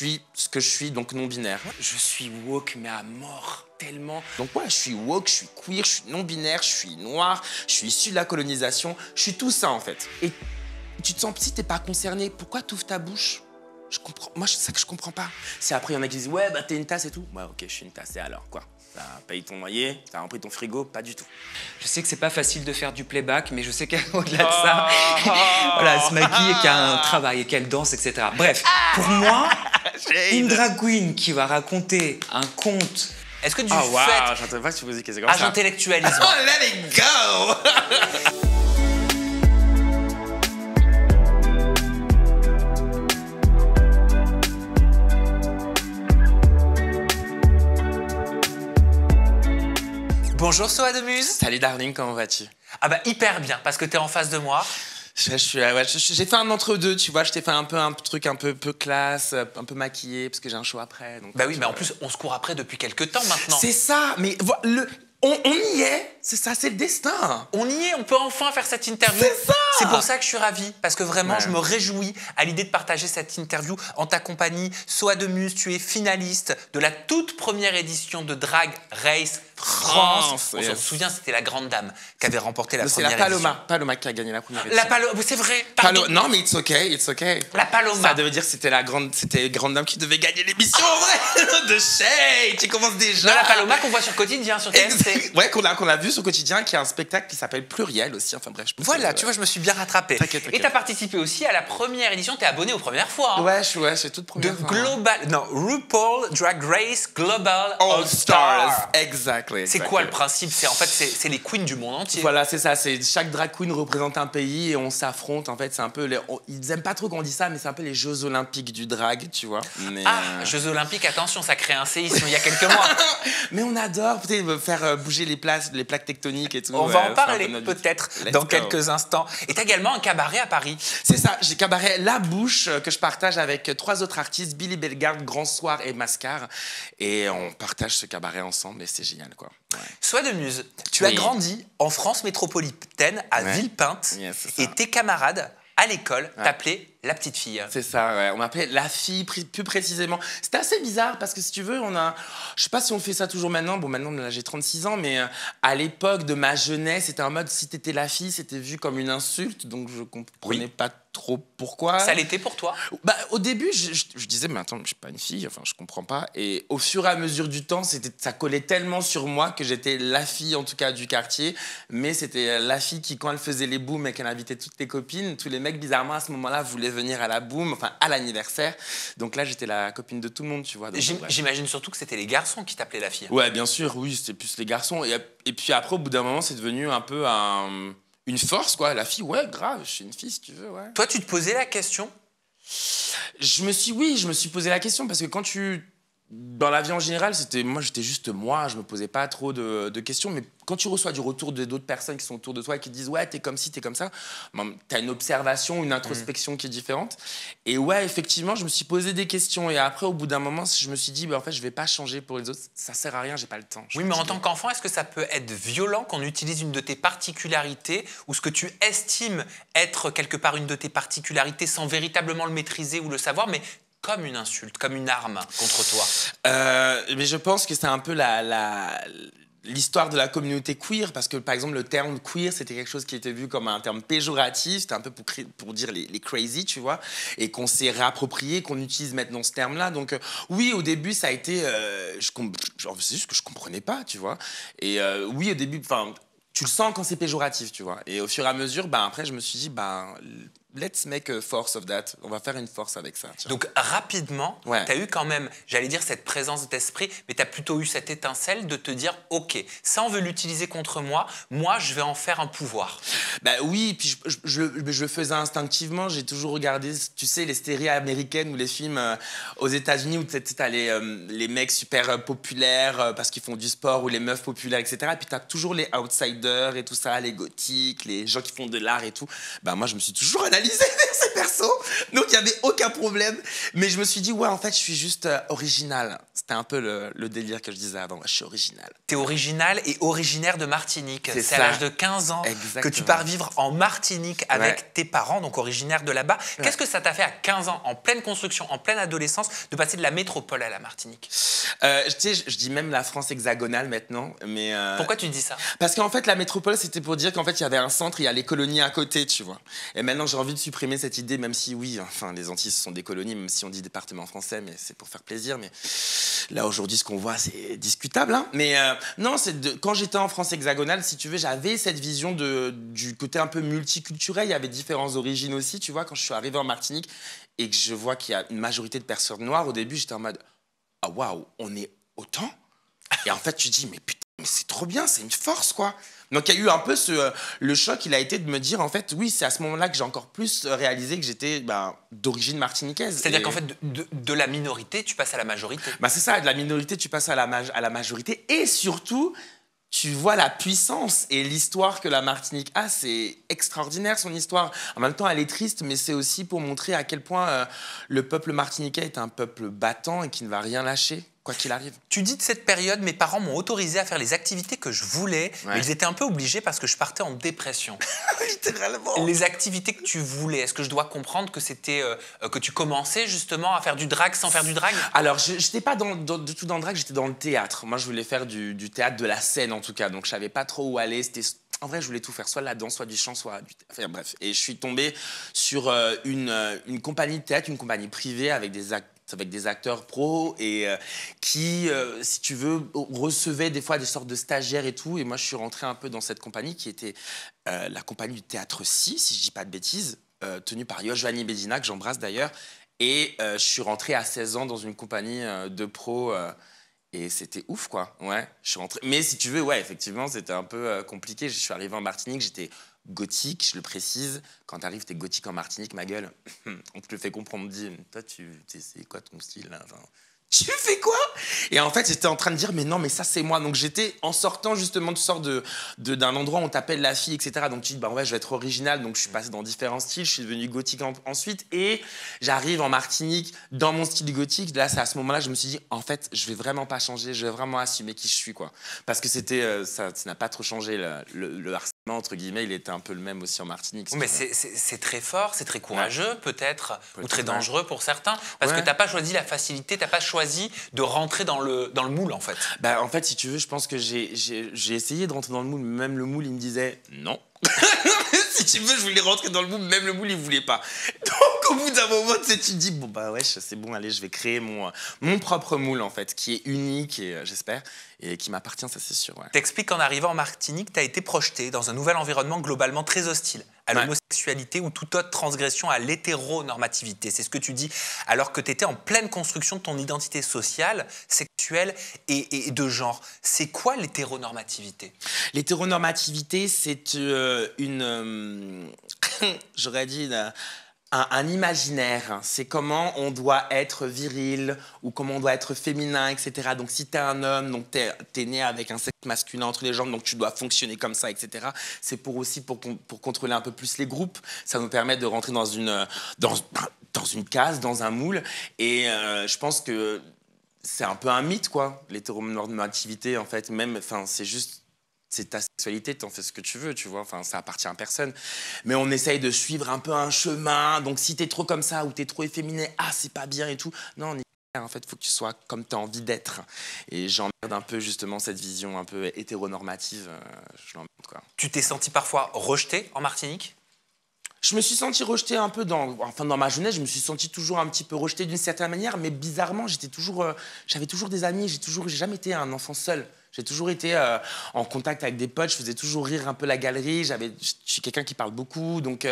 suis ce que je suis, donc non-binaire. Je suis woke, mais à mort, tellement. Donc ouais, je suis woke, je suis queer, je suis non-binaire, je suis noir, je suis issu de la colonisation, je suis tout ça en fait. Et tu te sens, si t'es pas concerné, pourquoi t'ouvres ta bouche? Je comprends, moi c'est ça que je comprends pas. C'est après, il y en a qui disent, ouais, bah t'es une tasse et tout. Ouais, ok, je suis une tasse, et alors quoi? T'as payé ton loyer, t'as rempli ton frigo, pas du tout. Je sais que c'est pas facile de faire du playback, mais je sais qu'au-delà de ça, voilà, elle se maquille et qu'il y a un travail et qu'elle danse, etc. Bref, pour moi, une drag queen qui va raconter un conte. Est-ce que du Oh fait wow, j'entends pas que tu posais question comme âge ça. intellectualisme, Oh, let it go! bonjour Soa de Muse. Salut darling, comment vas-tu? Ah bah hyper bien, parce que t'es en face de moi. J'ai fait un entre-deux, tu vois, je t'ai fait un truc un peu classe, un peu maquillé, parce que j'ai un show après. Donc, Bah oui, mais en plus, on se court après depuis quelques temps maintenant. c'est ça, mais on y est, c'est ça, c'est le destin. On y est, on peut enfin faire cette interview. C'est ça. C'est pour ça que je suis ravie, parce que vraiment, Ouais. je me réjouis à l'idée de partager cette interview en ta compagnie. Soa de Muse, tu es finaliste de la toute première édition de Drag Race France. On yes. se souvient, c'était la grande dame qui avait remporté la C'est première la édition. Paloma qui a gagné la première La édition. Paloma, c'est vrai, pardon. Non, mais it's okay. La Paloma. Ça devait dire que c'était grande dame qui devait gagner l'émission, en vrai. De shade, tu commences déjà. Non, la Paloma qu'on voit sur Quotidien, sur TMC. Ouais, qu'on a vu sur Quotidien, qui a un spectacle qui s'appelle Pluriel aussi. Enfin bref, je pense Voilà, que, tu vois, je me suis bien rattrapé. T'inquiète. Et tu as participé aussi à la première édition, tu es abonné aux premières fois. Hein. Ouais, c'est toute De première fois. Global... Non, RuPaul Drag Race Global All All-Stars. Stars. Exactly. C'est quoi le principe? En fait, c'est les queens du monde entier. Voilà, c'est ça. Chaque drag queen représente un pays et on s'affronte. En fait, c'est un peu ils aiment pas trop qu'on dit ça, mais c'est un peu les Jeux Olympiques du drag, tu vois. Mais, Jeux Olympiques, attention, ça crée un séisme il y a quelques mois. mais on adore peut-être faire bouger les plaques tectoniques et tout. On va en c'est parler un peu notre but. peut-être Let's dans go. quelques instants. Et t'as également un cabaret à Paris. C'est ça, j'ai cabaret La Bouche que je partage avec 3 autres artistes, Billy Bellegarde, Grand Soir et Mascar. Et on partage ce cabaret ensemble et c'est génial, quoi. Ouais. Soa de Muse, tu as Oui. grandi en France métropolitaine, à Ouais. Villepinte, Yes, c'est ça. et tes camarades à l'école t'appelaient la petite fille. C'est ça, ouais. On m'appelait la fille, plus précisément. C'était assez bizarre parce que si tu veux, je sais pas si on fait ça toujours maintenant. Bon, maintenant, là, j'ai 36 ans, mais à l'époque de ma jeunesse, c'était en mode si t'étais la fille, c'était vu comme une insulte. Donc, je comprenais pas trop pourquoi. Ça l'était pour toi? Bah, au début, je disais, mais attends, je suis pas une fille, enfin, je comprends pas. Et au fur et à mesure du temps, ça collait tellement sur moi que j'étais la fille, en tout cas, du quartier. Mais c'était la fille qui, quand elle faisait les booms et qu'elle invitait toutes les copines, tous les mecs, bizarrement, à ce moment-là, voulaient venir à la boom, enfin, à l'anniversaire. Donc là, j'étais la copine de tout le monde, tu vois. Donc, J'imagine surtout que c'était les garçons qui t'appelaient la fille. ouais, bien sûr, oui, c'était plus les garçons. Et puis après, au bout d'un moment, c'est devenu un peu une force, quoi. La fille, ouais, grave, je suis une fille, si tu veux, ouais. Toi, tu te posais la question? Je me suis posé la question parce que dans la vie en général, j'étais juste moi, je me posais pas trop de questions, mais quand tu reçois du retour d'autres personnes qui sont autour de toi et qui te disent ouais, t'es comme ci, t'es comme ça, t'as une observation, une introspection qui est différente. Et ouais, effectivement, je me suis posé des questions et après, au bout d'un moment, je me suis dit bah, en fait, je vais pas changer pour les autres, ça sert à rien, j'ai pas le temps. Oui, mais en tant qu'enfant, est-ce que ça peut être violent qu'on utilise une de tes particularités ou ce que tu estimes être quelque part une de tes particularités sans véritablement le maîtriser ou le savoir, mais comme une insulte, comme une arme contre toi? Mais je pense que c'est un peu l'histoire de la communauté queer, parce que par exemple le terme queer c'était quelque chose qui était vu comme un terme péjoratif, c'était un peu pour dire les crazy, tu vois, et qu'on s'est réapproprié, qu'on utilise maintenant ce terme-là. Donc oui, au début ça a été, c'est juste que je comprenais pas, tu vois. Et oui, au début, enfin, tu le sens quand c'est péjoratif, tu vois. Et au fur et à mesure, après je me suis dit, let's make a force of that. On va faire une force avec ça. Tiens. Donc rapidement, Ouais. tu as eu quand même, j'allais dire, cette présence d'esprit, mais tu as plutôt eu cette étincelle de te dire, ok, ça on veut l'utiliser contre moi, moi je vais en faire un pouvoir. Bah oui, puis je le faisais instinctivement. J'ai toujours regardé, tu sais, les séries américaines ou les films aux États-Unis où tu as les mecs super populaires parce qu'ils font du sport ou les meufs populaires, etc. Et puis tu as toujours les outsiders et tout ça, les gothiques, les gens qui font de l'art et tout. Bah moi, je me suis toujours analysé réalisé ces persos, donc il n'y avait aucun problème. Mais je me suis dit, ouais, en fait, je suis juste original. C'était un peu le délire que je disais avant, je suis original. T'es original et originaire de Martinique. C'est à ça. l'âge de 15 ans Exactement. que tu pars vivre en Martinique avec tes parents, donc originaires de là-bas. Qu'est-ce que ça t'a fait à 15 ans, en pleine construction, en pleine adolescence, de passer de la métropole à la Martinique? Tu sais, je dis même la France hexagonale maintenant, mais... Pourquoi tu dis ça? Parce qu'en fait, la métropole, c'était pour dire qu'en fait, il y avait un centre, il y a les colonies à côté, tu vois. Et maintenant, j'ai envie de supprimer cette idée, même si, oui, enfin, les Antilles, ce sont des colonies, même si on dit département français, mais c'est pour faire plaisir. Mais là, aujourd'hui, ce qu'on voit, c'est discutable. Hein. Mais non, quand j'étais en France hexagonale, si tu veux, j'avais cette vision du côté un peu multiculturel. Il y avait différentes origines aussi, tu vois. Quand je suis arrivé en Martinique et que je vois qu'il y a une majorité de personnes noires, au début, j'étais en mode « Ah, waouh, on est autant ?» Et en fait, tu dis « Mais putain, mais c'est trop bien, c'est une force, quoi !» Donc, il y a eu un peu le choc, il a été de me dire, en fait, oui, c'est à ce moment-là que j'ai encore plus réalisé que j'étais d'origine martiniquaise. C'est-à-dire qu'en fait, de la minorité, tu passes à la majorité. C'est ça, de la minorité, tu passes à la majorité. Et surtout, tu vois la puissance et l'histoire que la Martinique a. C'est extraordinaire, son histoire. En même temps, elle est triste, mais c'est aussi pour montrer à quel point le peuple martiniquais est un peuple battant et qui ne va rien lâcher, quoi qu'il arrive. Tu dis de cette période, mes parents m'ont autorisé à faire les activités que je voulais, mais ils étaient un peu obligés parce que je partais en dépression. Littéralement. Les activités que tu voulais, est-ce que je dois comprendre que c'était que tu commençais justement à faire du drag sans faire du drag? Alors, je n'étais pas du tout dans le drag, j'étais dans le théâtre. Moi, je voulais faire du théâtre, de la scène en tout cas, donc je savais pas trop où aller. En vrai, je voulais tout faire, soit la danse, soit du chant, soit du... Enfin, bref. Et je suis tombé sur une compagnie de théâtre, une compagnie privée avec des acteurs pros et qui, si tu veux, recevaient des fois des sortes de stagiaires et tout. Et moi, je suis rentré un peu dans cette compagnie qui était la compagnie du Théâtre si je dis pas de bêtises, tenue par Yojoani Bedina, que j'embrasse d'ailleurs. Et je suis rentré à 16 ans dans une compagnie de pros et c'était ouf, quoi. Ouais, je suis rentré. Mais si tu veux, ouais, effectivement, c'était un peu compliqué. Je suis arrivé en Martinique, j'étais gothique, je le précise. Quand t'arrives, t'es gothique en Martinique, ma gueule. On te le fait comprendre, on te dit, toi, c'est quoi ton style, là? Enfin, tu fais quoi? Et en fait, j'étais en train de dire, mais non, mais ça, c'est moi. Donc, j'étais, en sortant, justement, tu sors d'un endroit où on t'appelle la fille, etc. Donc, tu dis, ouais, je vais être original. Donc, je suis passé dans différents styles. Je suis devenu gothique ensuite. Et j'arrive en Martinique dans mon style gothique. Là, c'est à ce moment-là, je me suis dit, en fait, je vais vraiment pas changer. Je vais vraiment assumer qui je suis, quoi. Parce que ça n'a pas trop changé. Le harcèlement, entre guillemets, il était un peu le même aussi en Martinique. Mais c'est très fort, c'est très courageux, peut-être, ou très dangereux pour certains. Parce que t'as pas choisi la facilité, t'as pas choisi de rentrer dans le moule, en fait. En fait, si tu veux, je pense que j'ai essayé de rentrer dans le moule, mais même le moule, il me disait non. Si tu veux, je voulais rentrer dans le moule, même le moule, il voulait pas. Donc, au bout d'un moment, tu te dis, bon, ouais, c'est bon, allez, je vais créer mon propre moule, en fait, qui est unique, et j'espère, et qui m'appartient, ça, c'est sûr. Ouais. T'expliques qu'en arrivant en Martinique, t'as été projeté dans un nouvel environnement globalement très hostile à l'homosexualité ou toute autre transgression à l'hétéronormativité. C'est ce que tu dis, alors que t'étais en pleine construction de ton identité sociale, sexuelle et de genre. C'est quoi l'hétéronormativité? L'hétéronormativité, c'est j'aurais dit un imaginaire. C'est comment on doit être viril ou comment on doit être féminin, etc. Donc, si t'es un homme, donc t'es né avec un sexe masculin entre les jambes, donc tu dois fonctionner comme ça, etc. C'est pour contrôler un peu plus les groupes. Ça nous permet de rentrer dans une case, dans un moule. Et je pense que c'est un peu un mythe, quoi, l'hétéronormativité, en fait. C'est juste... C'est ta sexualité, t'en fais ce que tu veux, tu vois. Enfin, ça appartient à personne. Mais on essaye de suivre un peu un chemin. Donc, si t'es trop comme ça ou t'es trop efféminé, c'est pas bien et tout. Non, en fait, faut que tu sois comme t'as envie d'être. Et j'emmerde un peu, justement, cette vision un peu hétéronormative. Je l'emmerde, quoi. Tu t'es senti parfois rejeté en Martinique? Je me suis senti rejeté un peu dans ma jeunesse, je me suis senti toujours un petit peu rejeté d'une certaine manière, mais bizarrement, j'avais toujours des amis, j'ai jamais été un enfant seul. J'ai toujours été en contact avec des potes, je faisais toujours rire un peu la galerie, je suis quelqu'un qui parle beaucoup, donc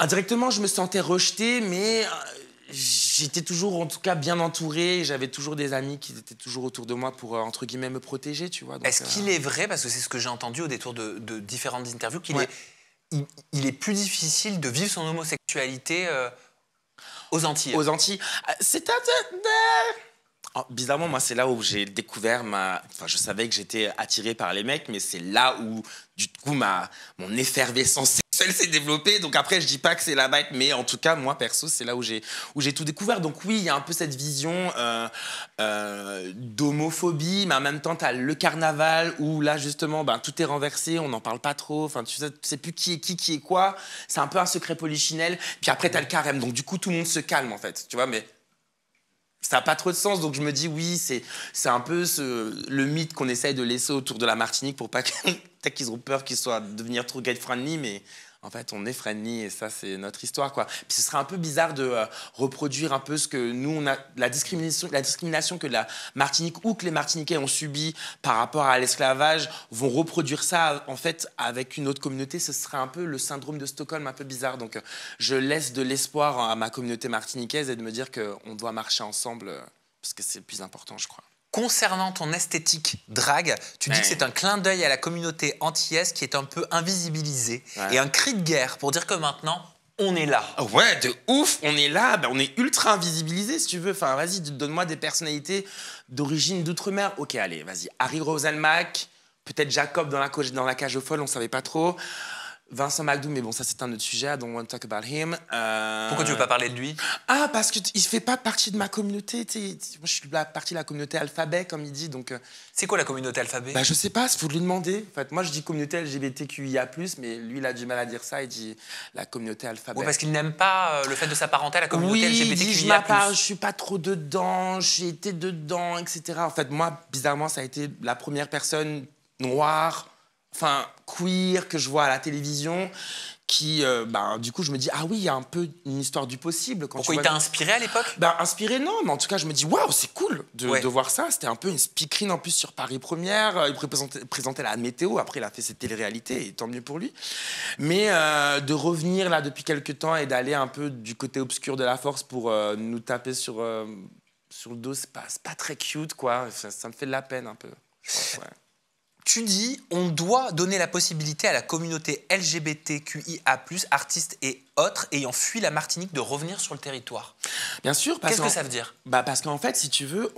indirectement, je me sentais rejeté, mais j'étais toujours, en tout cas, bien entouré, j'avais toujours des amis qui étaient toujours autour de moi pour, entre guillemets, me protéger, tu vois. Est-ce qu'il est vrai, parce que c'est ce que j'ai entendu au détour de différentes interviews, qu'il est plus difficile de vivre son homosexualité aux Antilles? Aux Antilles, bizarrement, moi, c'est là où j'ai découvert je savais que j'étais attiré par les mecs, mais c'est là où, du coup, mon effervescence seule s'est développée. Donc après, je dis pas que c'est la bête, mais en tout cas, moi, perso, c'est là où j'ai tout découvert. Donc oui, il y a un peu cette vision d'homophobie, mais en même temps, tu as le carnaval où là, justement, ben, tout est renversé, on n'en parle pas trop. Enfin, tu sais plus qui est quoi. C'est un peu un secret polichinelle. Puis après, tu as le carême. Donc du coup, tout le monde se calme, en fait. Tu vois, mais ça n'a pas trop de sens, donc je me dis oui, c'est un peu le mythe qu'on essaye de laisser autour de la Martinique pour pas peut-être qu'ils ont peur qu'ils soient devenir trop gay-friendly, mais en fait on est friendly et ça c'est notre histoire quoi. Puis ce serait un peu bizarre de reproduire un peu ce que nous on a, la discrimination que la Martinique ou que les Martiniquais ont subi par rapport à l'esclavage, vont reproduire ça en fait avec une autre communauté. Ce serait un peu le syndrome de Stockholm un peu bizarre, donc je laisse de l'espoir à ma communauté martiniquaise et de me dire qu'on doit marcher ensemble parce que c'est le plus important je crois. Concernant ton esthétique drague, tu dis que c'est un clin d'œil à la communauté antillaise qui est un peu invisibilisée et un cri de guerre pour dire que maintenant, on est là. Ouais, de ouf, on est là, ben on est ultra invisibilisé si tu veux. Enfin, vas-y, donne-moi des personnalités d'origine d'outre-mer. Ok, allez, vas-y. Harry Roselmack, peut-être Jacob dans la cage aux folles, on savait pas trop. Vincent McDoom, mais bon, ça c'est un autre sujet, I don't want to talk about him. Pourquoi tu veux pas parler de lui? Ah, parce qu'il fait pas partie de ma communauté, moi je suis partie de la communauté alphabet, comme il dit, donc... C'est quoi la communauté alphabet? Bah je sais pas, il faut lui demander. En fait, moi je dis communauté LGBTQIA+, mais lui il a du mal à dire ça, il dit la communauté alphabet. Oui, parce qu'il n'aime pas le fait de s'apparenter à la communauté LGBTQIA+. Oui, je suis pas trop dedans, j'ai été dedans, etc. En fait, moi, bizarrement, ça a été la première personne noire... enfin queer que je vois à la télévision qui du coup je me dis ah oui il y a un peu une histoire du possible quand pourquoi il t'a inspiré à l'époque? Inspiré non, mais en tout cas je me dis waouh c'est cool de voir ça. C'était un peu une speakerine en plus sur Paris Première, il présentait la météo, après il a fait cette télé-réalité et tant mieux pour lui, mais de revenir là depuis quelques temps et d'aller un peu du côté obscur de la force pour nous taper sur le dos, c'est pas très cute quoi, ça me fait de la peine un peu je pense, ouais. Tu dis, on doit donner la possibilité à la communauté LGBTQIA+, artistes et autres ayant fui la Martinique de revenir sur le territoire. Bien sûr. Qu'est-ce que ça veut dire? Parce qu'en fait, si tu veux,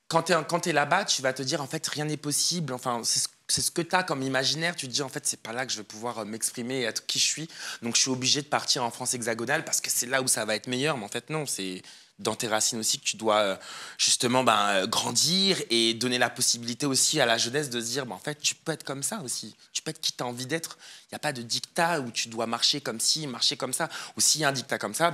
quand tu es là-bas, tu vas te dire, en fait, rien n'est possible. Enfin, c'est ce que tu as comme imaginaire. Tu te dis, en fait, c'est pas là que je vais pouvoir m'exprimer et être qui je suis. Donc, je suis obligé de partir en France hexagonale parce que c'est là où ça va être meilleur. Mais en fait, non, c'est... dans tes racines aussi que tu dois justement grandir et donner la possibilité aussi à la jeunesse de se dire en fait tu peux être comme ça aussi, tu peux être qui tu as envie d'être. Il n'y a pas de dictat où tu dois marcher comme ci, marcher comme ça, ou s'il y a un dictat comme ça,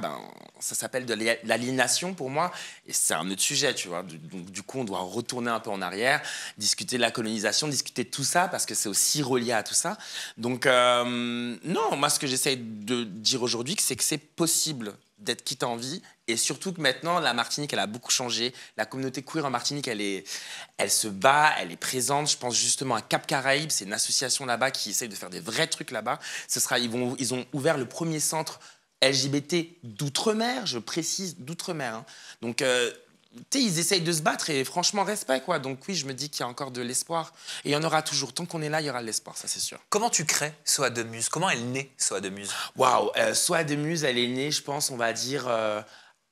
ça s'appelle de l'aliénation pour moi et c'est un autre sujet tu vois. Donc du coup on doit retourner un peu en arrière, discuter de la colonisation, discuter de tout ça parce que c'est aussi relié à tout ça. Donc non, moi ce que j'essaie de dire aujourd'hui c'est que c'est possible d'être qui t'as envie et surtout que maintenant la Martinique elle a beaucoup changé, la communauté queer en Martinique elle se bat, elle est présente. Je pense justement à Cap Caraïbes, c'est une association là-bas qui essaye de faire des vrais trucs là-bas. Ils ont ouvert le premier centre LGBT d'outre-mer, je précise d'outre-mer hein. Donc ils essayent de se battre et franchement respect quoi. Donc oui je me dis qu'il y a encore de l'espoir et il y en aura toujours, tant qu'on est là il y aura de l'espoir, ça c'est sûr. Comment tu crées Soa de Muse? Comment elle naît Soa de Muse? Waouh, Soa de Muse elle est née je pense on va dire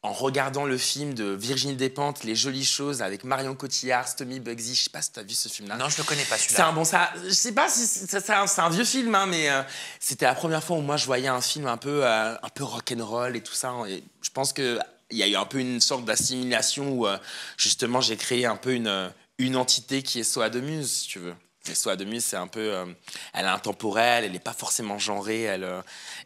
en regardant le film de Virginie Despentes, Les Jolies Choses, avec Marion Cotillard, Stomy Bugsy. Je sais pas si tu as vu ce film-là. Non, je le connais pas celui-là. C'est un bon, ça, je sais pas si c'est un vieux film, hein, mais c'était la première fois où moi je voyais un film un peu rock'n'roll et tout ça. Et je pense que il y a eu un peu une sorte d'assimilation où justement j'ai créé un peu une entité qui est Soa de Muse, si tu veux. Mais Soa de Muse, c'est un peu, elle est intemporelle, elle n'est pas forcément genrée, elle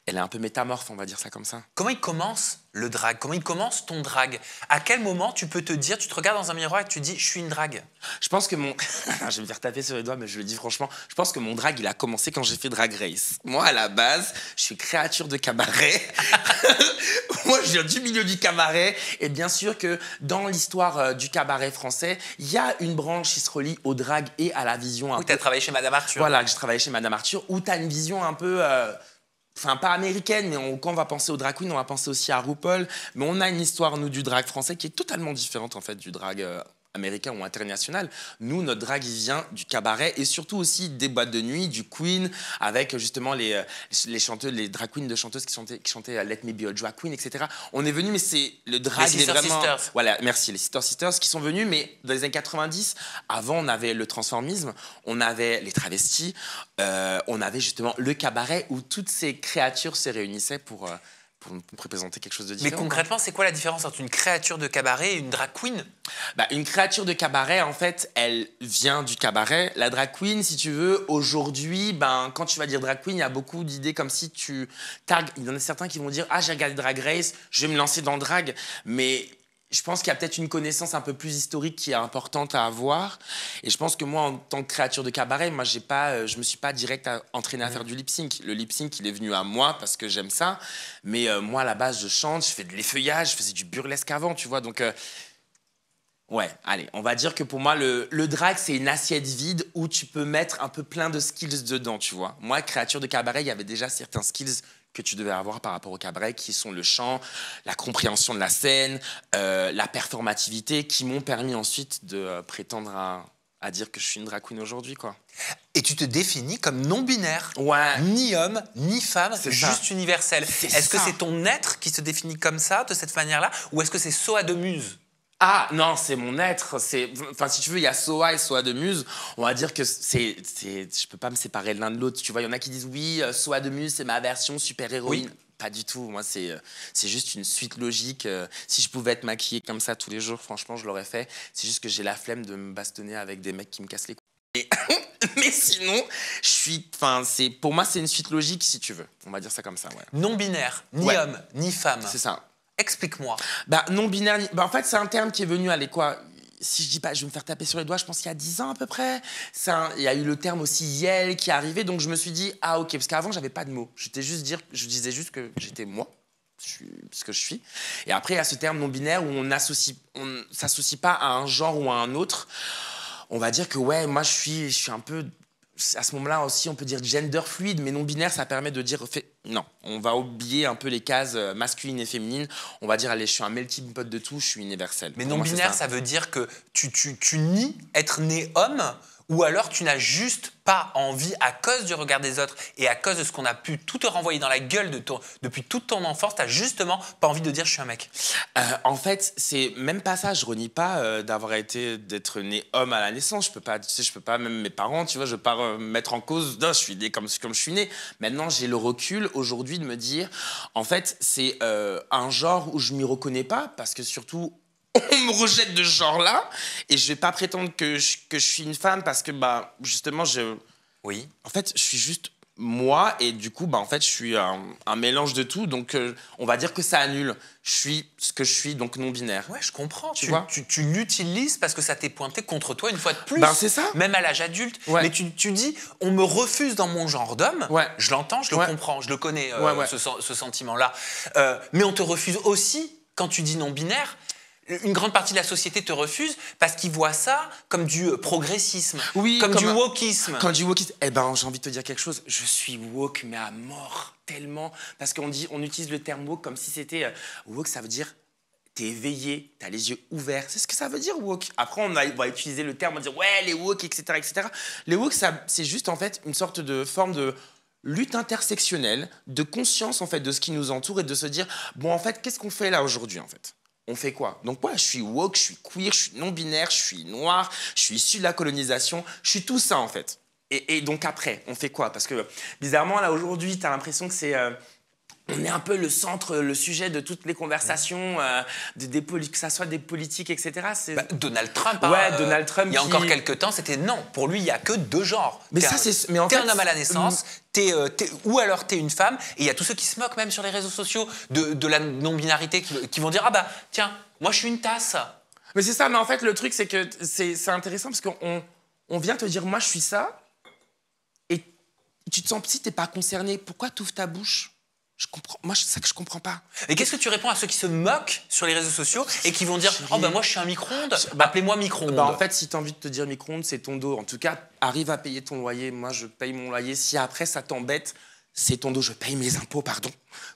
est un peu métamorphe, on va dire ça comme ça. Comment il commence le drag? Comment il commence ton drag? À quel moment tu peux te dire, tu te regardes dans un miroir et tu te dis, je suis une drag? Je pense que mon... je vais me faire taper sur les doigts, mais je le dis franchement, je pense que mon drag, il a commencé quand j'ai fait Drag Race. Moi, à la base, je suis créature de cabaret. Moi, je viens du milieu du cabaret. Et bien sûr que dans l'histoire du cabaret français, il y a une branche qui se relie au drag et à la vision un peu... tu as travaillé chez Madame Arthur. Voilà, que j'ai travaillé chez Madame Arthur, où tu as une vision un peu... Enfin, pas américaine, mais quand on va penser au drag queen, on va penser aussi à RuPaul. Mais on a une histoire, nous, du drag français qui est totalement différente, en fait, du drag américain ou international. Nous, notre drague, il vient du cabaret et surtout aussi des boîtes de nuit, du Queen, avec justement les chanteuses, les drag queens de chanteuses qui chantaient Let Me Be a Drag Queen, etc. On est venu, mais c'est le drag, les Sister Sisters. Voilà, merci, les Sister Sisters qui sont venus, mais dans les années 90, avant, on avait le transformisme, on avait les travestis, on avait justement le cabaret où toutes ces créatures se réunissaient pour représenter quelque chose de différent. Mais concrètement, c'est quoi la différence entre une créature de cabaret et une drag queen? Une créature de cabaret, en fait, elle vient du cabaret. La drag queen, si tu veux, aujourd'hui, quand tu vas dire drag queen, il y a beaucoup d'idées comme si tu tags. Il y en a certains qui vont dire « Ah, j'ai regardé Drag Race, je vais me lancer dans le drag. » Mais je pense qu'il y a peut-être une connaissance un peu plus historique qui est importante à avoir. Et je pense que moi, en tant que créature de cabaret, je me suis pas direct entraîné à faire du lip-sync. Le lip-sync, il est venu à moi parce que j'aime ça. Mais moi, à la base, je chante, je fais de l'effeuillage, je faisais du burlesque avant, tu vois. Donc, ouais, allez, on va dire que pour moi, le drag, c'est une assiette vide où tu peux mettre un peu plein de skills dedans, tu vois. Moi, créature de cabaret, il y avait déjà certains skills que tu devais avoir par rapport au cabaret, qui sont le chant, la compréhension de la scène, la performativité, qui m'ont permis ensuite de prétendre à dire que je suis une drag queen aujourd'hui, quoi. Et tu te définis comme non-binaire. Ouais. Ni homme, ni femme, juste universel. Est-ce que ça. c'est ton être qui se définit comme ça, de cette manière-là, ou est-ce que c'est Soa de Muse? Ah non, c'est mon être. Enfin, si tu veux, il y a Soa et Soa de Muse. On va dire que je peux pas me séparer de l'un de l'autre. Tu vois, il y en a qui disent oui, Soa de Muse, c'est ma version super-héroïne. Oui. Pas du tout. Moi, c'est juste une suite logique. Si je pouvais être maquillée comme ça tous les jours, franchement, je l'aurais fait. C'est juste que j'ai la flemme de me bastonner avec des mecs qui me cassent les couilles. Mais sinon, pour moi, c'est une suite logique, si tu veux. On va dire ça comme ça. Ouais. Non-binaire, ni homme, ni femme. C'est ça. Explique-moi. Non-binaire, en fait, c'est un terme qui est venu, allez, quoi, si je dis pas, je vais me faire taper sur les doigts, je pense qu'il y a 10 ans à peu près. Il y a eu le terme aussi Yel qui est arrivé, donc je me suis dit, ah ok, parce qu'avant, j'avais pas de mots. Je disais juste que j'étais moi, ce que je suis. Et après, il y a ce terme non-binaire où on s'associe pas à un genre ou à un autre. On va dire que, ouais, moi, je suis un peu... À ce moment-là aussi, on peut dire gender fluide, mais non-binaire, ça permet de dire... Non, on va oublier un peu les cases masculines et féminines. On va dire, allez, je suis un melting pot de tout, je suis universel. Mais non-binaire, ça veut dire que tu nies être né homme, ou alors tu n'as juste pas envie, à cause du regard des autres et à cause de ce qu'on a pu tout te renvoyer dans la gueule depuis toute ton enfance, tu n'as justement pas envie de dire je suis un mec. En fait, c'est même pas ça. Je renie pas d'être né homme à la naissance. Je peux pas, même mes parents, tu vois, je peux pas mettre en cause. Non, je suis né comme je suis né. Maintenant, j'ai le recul aujourd'hui de me dire, en fait, c'est un genre où je m'y reconnais pas parce que surtout, on me rejette de ce genre-là et je vais pas prétendre que je suis une femme parce que justement oui. En fait, je suis juste moi et du coup en fait je suis un mélange de tout, donc on va dire que ça annule. Je suis ce que je suis, donc non binaire. Ouais, je comprends. Tu vois, tu l'utilises parce que ça t'est pointé contre toi une fois de plus. C'est ça. Même à l'âge adulte. Ouais. Mais tu dis on me refuse dans mon genre d'homme. Ouais. Je l'entends, je le comprends, je le connais ce sentiment-là. Mais on te refuse aussi quand tu dis non binaire. Une grande partie de la société te refuse parce qu'ils voient ça comme du progressisme, comme du wokisme. Comme du wokisme. J'ai envie de te dire quelque chose. Je suis woke, mais à mort, tellement. Parce qu'on utilise le terme woke comme si c'était... woke, ça veut dire t'es éveillé, t'as les yeux ouverts. C'est ce que ça veut dire, woke. Après, on va utiliser le terme, on va dire, ouais, les woke, etc., etc. Les woke, c'est juste, en fait, une sorte de forme de lutte intersectionnelle, de conscience, en fait, de ce qui nous entoure et de se dire, bon, en fait, qu'est-ce qu'on fait là aujourd'hui, en fait ? On fait quoi? Donc je suis woke, je suis queer, je suis non-binaire, je suis noir, je suis issu de la colonisation, je suis tout ça en fait. Et donc après, on fait quoi? Parce que bizarrement, là aujourd'hui, tu as l'impression que c'est... on est un peu le centre, le sujet de toutes les conversations, que ça soit des politiques, etc. Donald Trump, Donald Trump. Il y a encore quelques temps, c'était non. Pour lui, il n'y a que deux genres. Mais t'es un homme à la naissance, ou alors t'es une femme. Et il y a tous ceux qui se moquent même sur les réseaux sociaux de la non-binarité, qui vont dire tiens, moi je suis une tasse. Mais c'est ça. Mais en fait, le truc, c'est que c'est intéressant parce qu'on vient te dire moi je suis ça, et tu te sens si t'es pas concerné, pourquoi t'ouvres ta bouche? Moi, c'est ça que je comprends pas. Et qu'est-ce que tu réponds à ceux qui se moquent sur les réseaux sociaux et qui vont dire moi je suis un micro-ondes, appelez-moi micro-ondes. En fait, si tu as envie de te dire micro-ondes, c'est ton dos. En tout cas, arrive à payer ton loyer. Moi, je paye mon loyer. Si après ça t'embête, c'est ton dos, je paye mes impôts, pardon,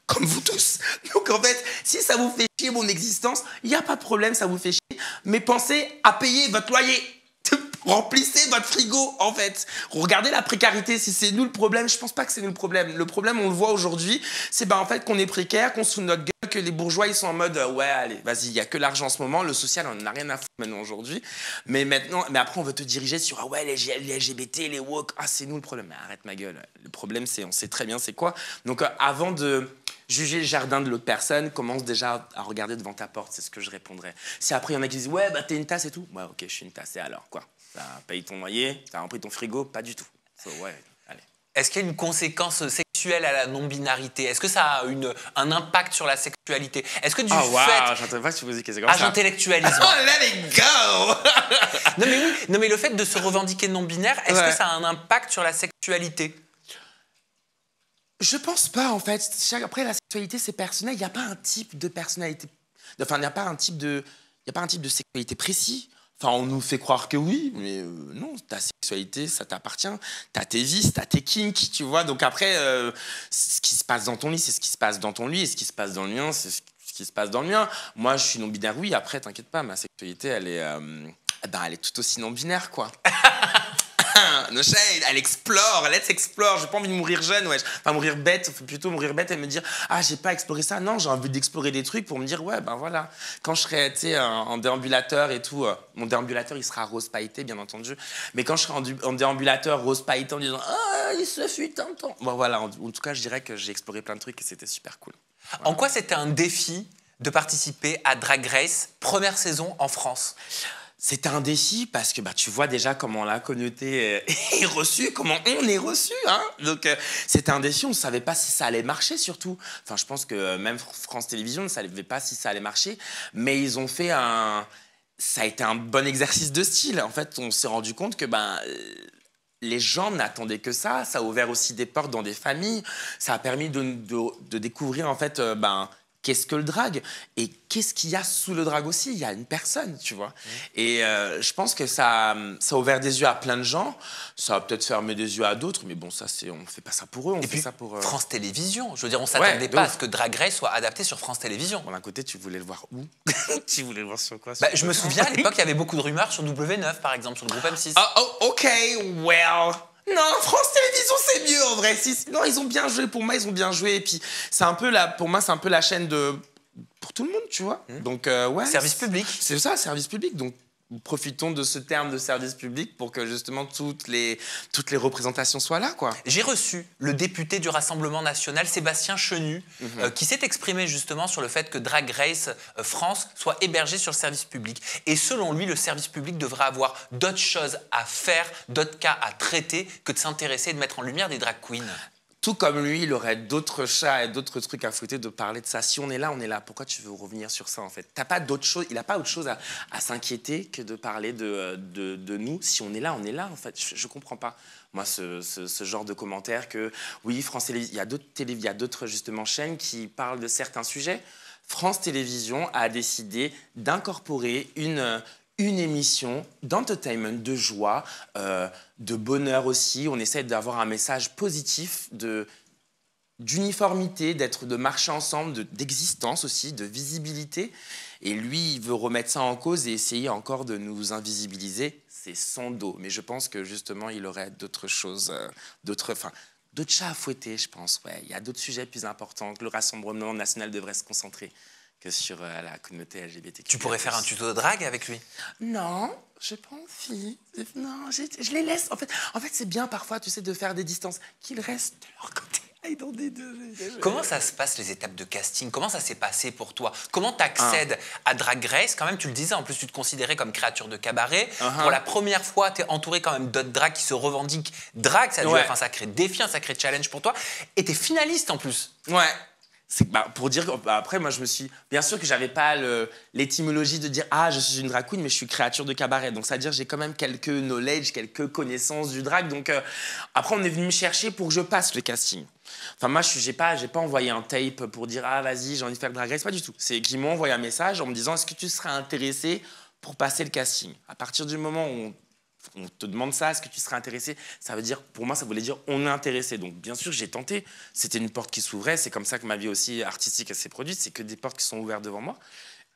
comme vous tous. Donc en fait, si ça vous fait chier mon existence, il n'y a pas de problème, ça vous fait chier, mais pensez à payer votre loyer. Remplissez votre frigo, en fait. Regardez la précarité. Si c'est nous le problème, je pense pas que c'est nous le problème. Le problème, on le voit aujourd'hui, c'est en fait qu'on est précaire, qu'on se fout de notre gueule, que les bourgeois, ils sont en mode ouais, allez, vas-y, il y a que l'argent en ce moment. Le social, on n'en a rien à foutre maintenant aujourd'hui. Mais après, on veut te diriger sur ah ouais, les LGBT, les woke. Ah, c'est nous le problème. Mais arrête ma gueule. Le problème, on sait très bien c'est quoi. Donc, avant de juger le jardin de l'autre personne, commence déjà à regarder devant ta porte. C'est ce que je répondrais. Si après, il y en a qui disent ouais, bah t'es une tasse et tout. Ouais, ok, je suis une tasse. Et alors, quoi? T'as payé ton loyer, t'as rempli ton frigo, pas du tout. Ouais, allez. Est-ce qu'il y a une conséquence sexuelle à la non-binarité? Est-ce que ça a un impact sur la sexualité? Est-ce que du fait... j'entends pas que tu vous dis que c'est comme ça. J'intellectualise. Oh, let it go. Non mais oui, non mais le fait de se revendiquer non-binaire, est-ce que ça a un impact sur la sexualité? Je pense pas, en fait. Après, la sexualité, c'est personnel. Il n'y a pas un type de personnalité... Enfin, il n'y a pas un type de sexualité précis. Enfin, on nous fait croire que oui, mais non, ta sexualité, ça t'appartient. T'as tes vices, t'as tes kinks, tu vois. Donc après, ce qui se passe dans ton lit, c'est ce qui se passe dans ton lit. Et ce qui se passe dans le mien, c'est ce qui se passe dans le mien. Moi, je suis non-binaire, oui. Après, t'inquiète pas, ma sexualité, elle est tout aussi non-binaire, quoi. No shade, elle explore, let's explore. J'ai pas envie de mourir jeune, ouais. Enfin, mourir bête, plutôt mourir bête et me dire ah, j'ai pas exploré ça. Non, j'ai envie d'explorer des trucs pour me dire ouais, ben voilà. Quand je serai, tu sais, en déambulateur et tout, mon déambulateur, il sera rose pailleté, bien entendu. Mais quand je serai en déambulateur rose pailleté en disant ah, il se fut un temps. Bon, voilà, en tout cas, je dirais que j'ai exploré plein de trucs et c'était super cool. Voilà. En quoi c'était un défi de participer à Drag Race, première saison en France? C'était un défi parce que tu vois déjà comment la communauté est reçue, comment on est reçu. Hein. Donc, c'était un défi. On ne savait pas si ça allait marcher, surtout. Enfin, je pense que même France Télévisions ne savait pas si ça allait marcher. Mais ils ont fait ça a été un bon exercice de style. En fait, on s'est rendu compte que les gens n'attendaient que ça. Ça a ouvert aussi des portes dans des familles. Ça a permis de découvrir, en fait, qu'est-ce que le drag et qu'est-ce qu'il y a sous le drag aussi. Il y a une personne, tu vois. Et je pense que ça a ouvert des yeux à plein de gens. Ça va peut-être fermer des yeux à d'autres, mais bon, ça, on ne fait pas ça pour eux. Et puis, ça pour France Télévisions. Je veux dire, on ne s'attendait pas à ce que Drag Race soit adapté sur France Télévisions. Bon, d'un côté, tu voulais le voir où? Tu voulais le voir sur quoi? Je me souviens, à l'époque, il y avait beaucoup de rumeurs sur W9, par exemple, sur le groupe M6. Oh, OK, well... Non, France Télévisions, c'est mieux en vrai. Non, ils ont bien joué. Pour moi, ils ont bien joué. Et puis, pour moi, c'est un peu la chaîne pour tout le monde, tu vois. Donc, ouais. Service public. C'est ça, service public. Donc, profitons de ce terme de service public pour que justement toutes les représentations soient là, quoi. J'ai reçu le député du Rassemblement national, Sébastien Chenu, qui s'est exprimé justement sur le fait que Drag Race France soit hébergé sur le service public. Et selon lui, le service public devrait avoir d'autres choses à faire, d'autres cas à traiter que de s'intéresser et de mettre en lumière des drag queens. Tout comme lui, il aurait d'autres chats et d'autres trucs à fouetter de parler de ça. Si on est là, on est là. Pourquoi tu veux revenir sur ça, en fait? T'as pas d'autre chose, il n'a pas autre chose à s'inquiéter que de parler de nous. Si on est là, en fait. Je comprends pas, moi, ce genre de commentaires que, oui, France Télévisions, il y a d'autres, justement, chaînes qui parlent de certains sujets. France Télévisions a décidé d'incorporer une émission d'entertainment, de joie, de bonheur aussi. On essaie d'avoir un message positif, d'uniformité, de marcher ensemble, d'existence aussi, de visibilité. Et lui, il veut remettre ça en cause et essayer encore de nous invisibiliser. C'est son dos. Mais je pense que justement, il aurait d'autres choses, d'autres chats à fouetter, je pense. Ouais. Il y a d'autres sujets plus importants que le Rassemblement national devrait se concentrer que sur la communauté LGBTQ+. Tu pourrais faire un tuto de drague avec lui? Non, j'ai pas envie. Non, je les laisse. En fait, c'est bien parfois, tu sais, de faire des distances. Qu'ils restent de leur côté. Comment ça se passe, les étapes de casting? Comment ça s'est passé pour toi? Comment tu accèdes à Drag Race? Quand même, tu le disais, en plus, tu te considérais comme créature de cabaret. Pour la première fois, tu es entouré quand même d'autres drags qui se revendiquent drag. Ça a dû être un sacré défi, un sacré challenge pour toi. Et tu es finaliste en plus. Ouais. Pour dire après, moi, je me suis... Bien sûr que j'avais pas l'étymologie de dire « Ah, je suis une drag queen, mais je suis créature de cabaret. » Donc, c'est-à-dire j'ai quand même quelques knowledge, quelques connaissances du drag. Donc, après, on est venu me chercher pour que je passe le casting. Enfin, moi, j'ai pas envoyé un tape pour dire « Ah, vas-y, j'ai envie de faire Drag Race. » Pas du tout. C'est qu'ils m'ont envoyé un message en me disant « Est-ce que tu serais intéressé pour passer le casting ?» À partir du moment où on te demande ça, est-ce que tu serais intéressé? Ça veut dire, pour moi, ça voulait dire on est intéressé. Donc, bien sûr, j'ai tenté. C'était une porte qui s'ouvrait. C'est comme ça que ma vie aussi artistique s'est produite. C'est que des portes qui sont ouvertes devant moi.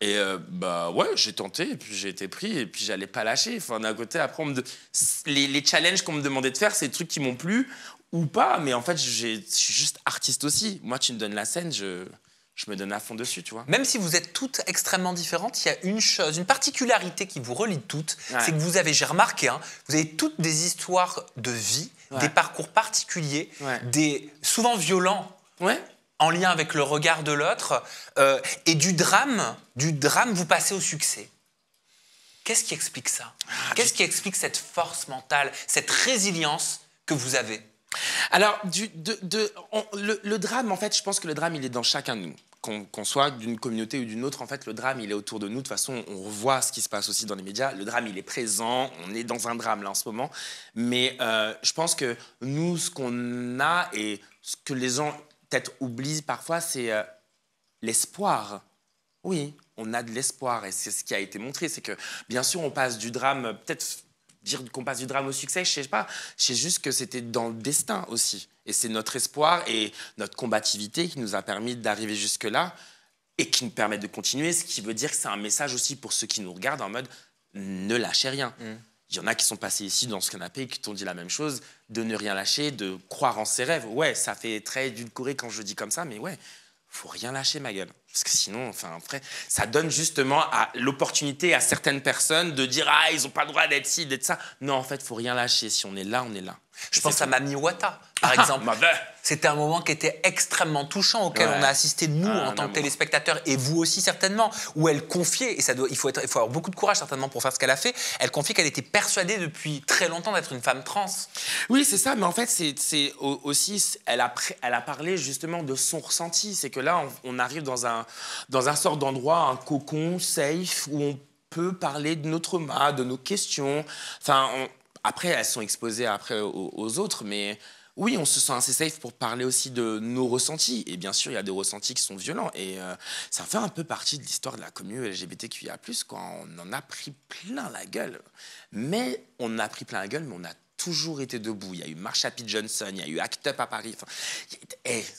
Et bah ouais, j'ai tenté, et puis j'ai été pris, et puis j'allais pas lâcher. Enfin, d'un côté, après, les challenges qu'on me demandait de faire, c'est des trucs qui m'ont plu ou pas. Mais en fait, je suis juste artiste aussi. Moi, tu me donnes la scène, je me donne à fond dessus, tu vois. Même si vous êtes toutes extrêmement différentes, il y a une chose, une particularité qui vous relie toutes, c'est que vous avez, j'ai remarqué, hein, vous avez toutes des histoires de vie, des parcours particuliers, souvent violents, en lien avec le regard de l'autre, et du drame, vous passez au succès. Qu'est-ce qui explique ça? Qu'est-ce qui explique cette force mentale, cette résilience que vous avez? Alors, le drame, en fait, je pense que le drame, il est dans chacun de nous. Qu'on soit d'une communauté ou d'une autre, en fait, le drame, il est autour de nous. De toute façon, on revoit ce qui se passe aussi dans les médias. Le drame, il est présent. On est dans un drame, là, en ce moment. Mais je pense que nous, ce qu'on a et ce que les gens peut-être oublient parfois, c'est l'espoir. Oui, on a de l'espoir. Et c'est ce qui a été montré. C'est que, bien sûr, on passe du drame, peut-être dire qu'on passe du drame au succès, je sais pas. Je sais juste que c'était dans le destin aussi. Et c'est notre espoir et notre combativité qui nous a permis d'arriver jusque-là et qui nous permet de continuer, ce qui veut dire que c'est un message aussi pour ceux qui nous regardent en mode « ne lâchez rien ». Il y en a qui sont passés ici dans ce canapé et qui t'ont dit la même chose, de ne rien lâcher, de croire en ses rêves. Ouais, ça fait très édulcoré quand je dis comme ça, mais ouais, faut rien lâcher, ma gueule. Parce que sinon, enfin, après, ça donne justement l'opportunité à certaines personnes de dire « Ah, ils n'ont pas le droit d'être ci, d'être ça ». Non, en fait, faut rien lâcher. Si on est là, on est là. Je pense à Mami Wata, par exemple. C'était un moment qui était extrêmement touchant, auquel on a assisté, nous, en tant que téléspectateurs, et vous aussi certainement, où elle confiait, et il faut avoir beaucoup de courage certainement pour faire ce qu'elle a fait, elle confiait qu'elle était persuadée depuis très longtemps d'être une femme trans. Oui, c'est ça, mais en fait, c'est aussi, elle a parlé justement de son ressenti. C'est que là, on arrive dans un sort d'endroit, un cocon safe, où on peut parler de notre mal, de nos questions. Enfin, après, elles sont exposées après aux autres, mais oui, on se sent assez safe pour parler aussi de nos ressentis. Et bien sûr, il y a des ressentis qui sont violents. Et ça fait un peu partie de l'histoire de la communauté LGBTQIA+, quand on en a pris plein la gueule. Mais on a pris plein la gueule, mais on a toujours été debout. Il y a eu Marsha P. Johnson, il y a eu Act Up à Paris. Enfin,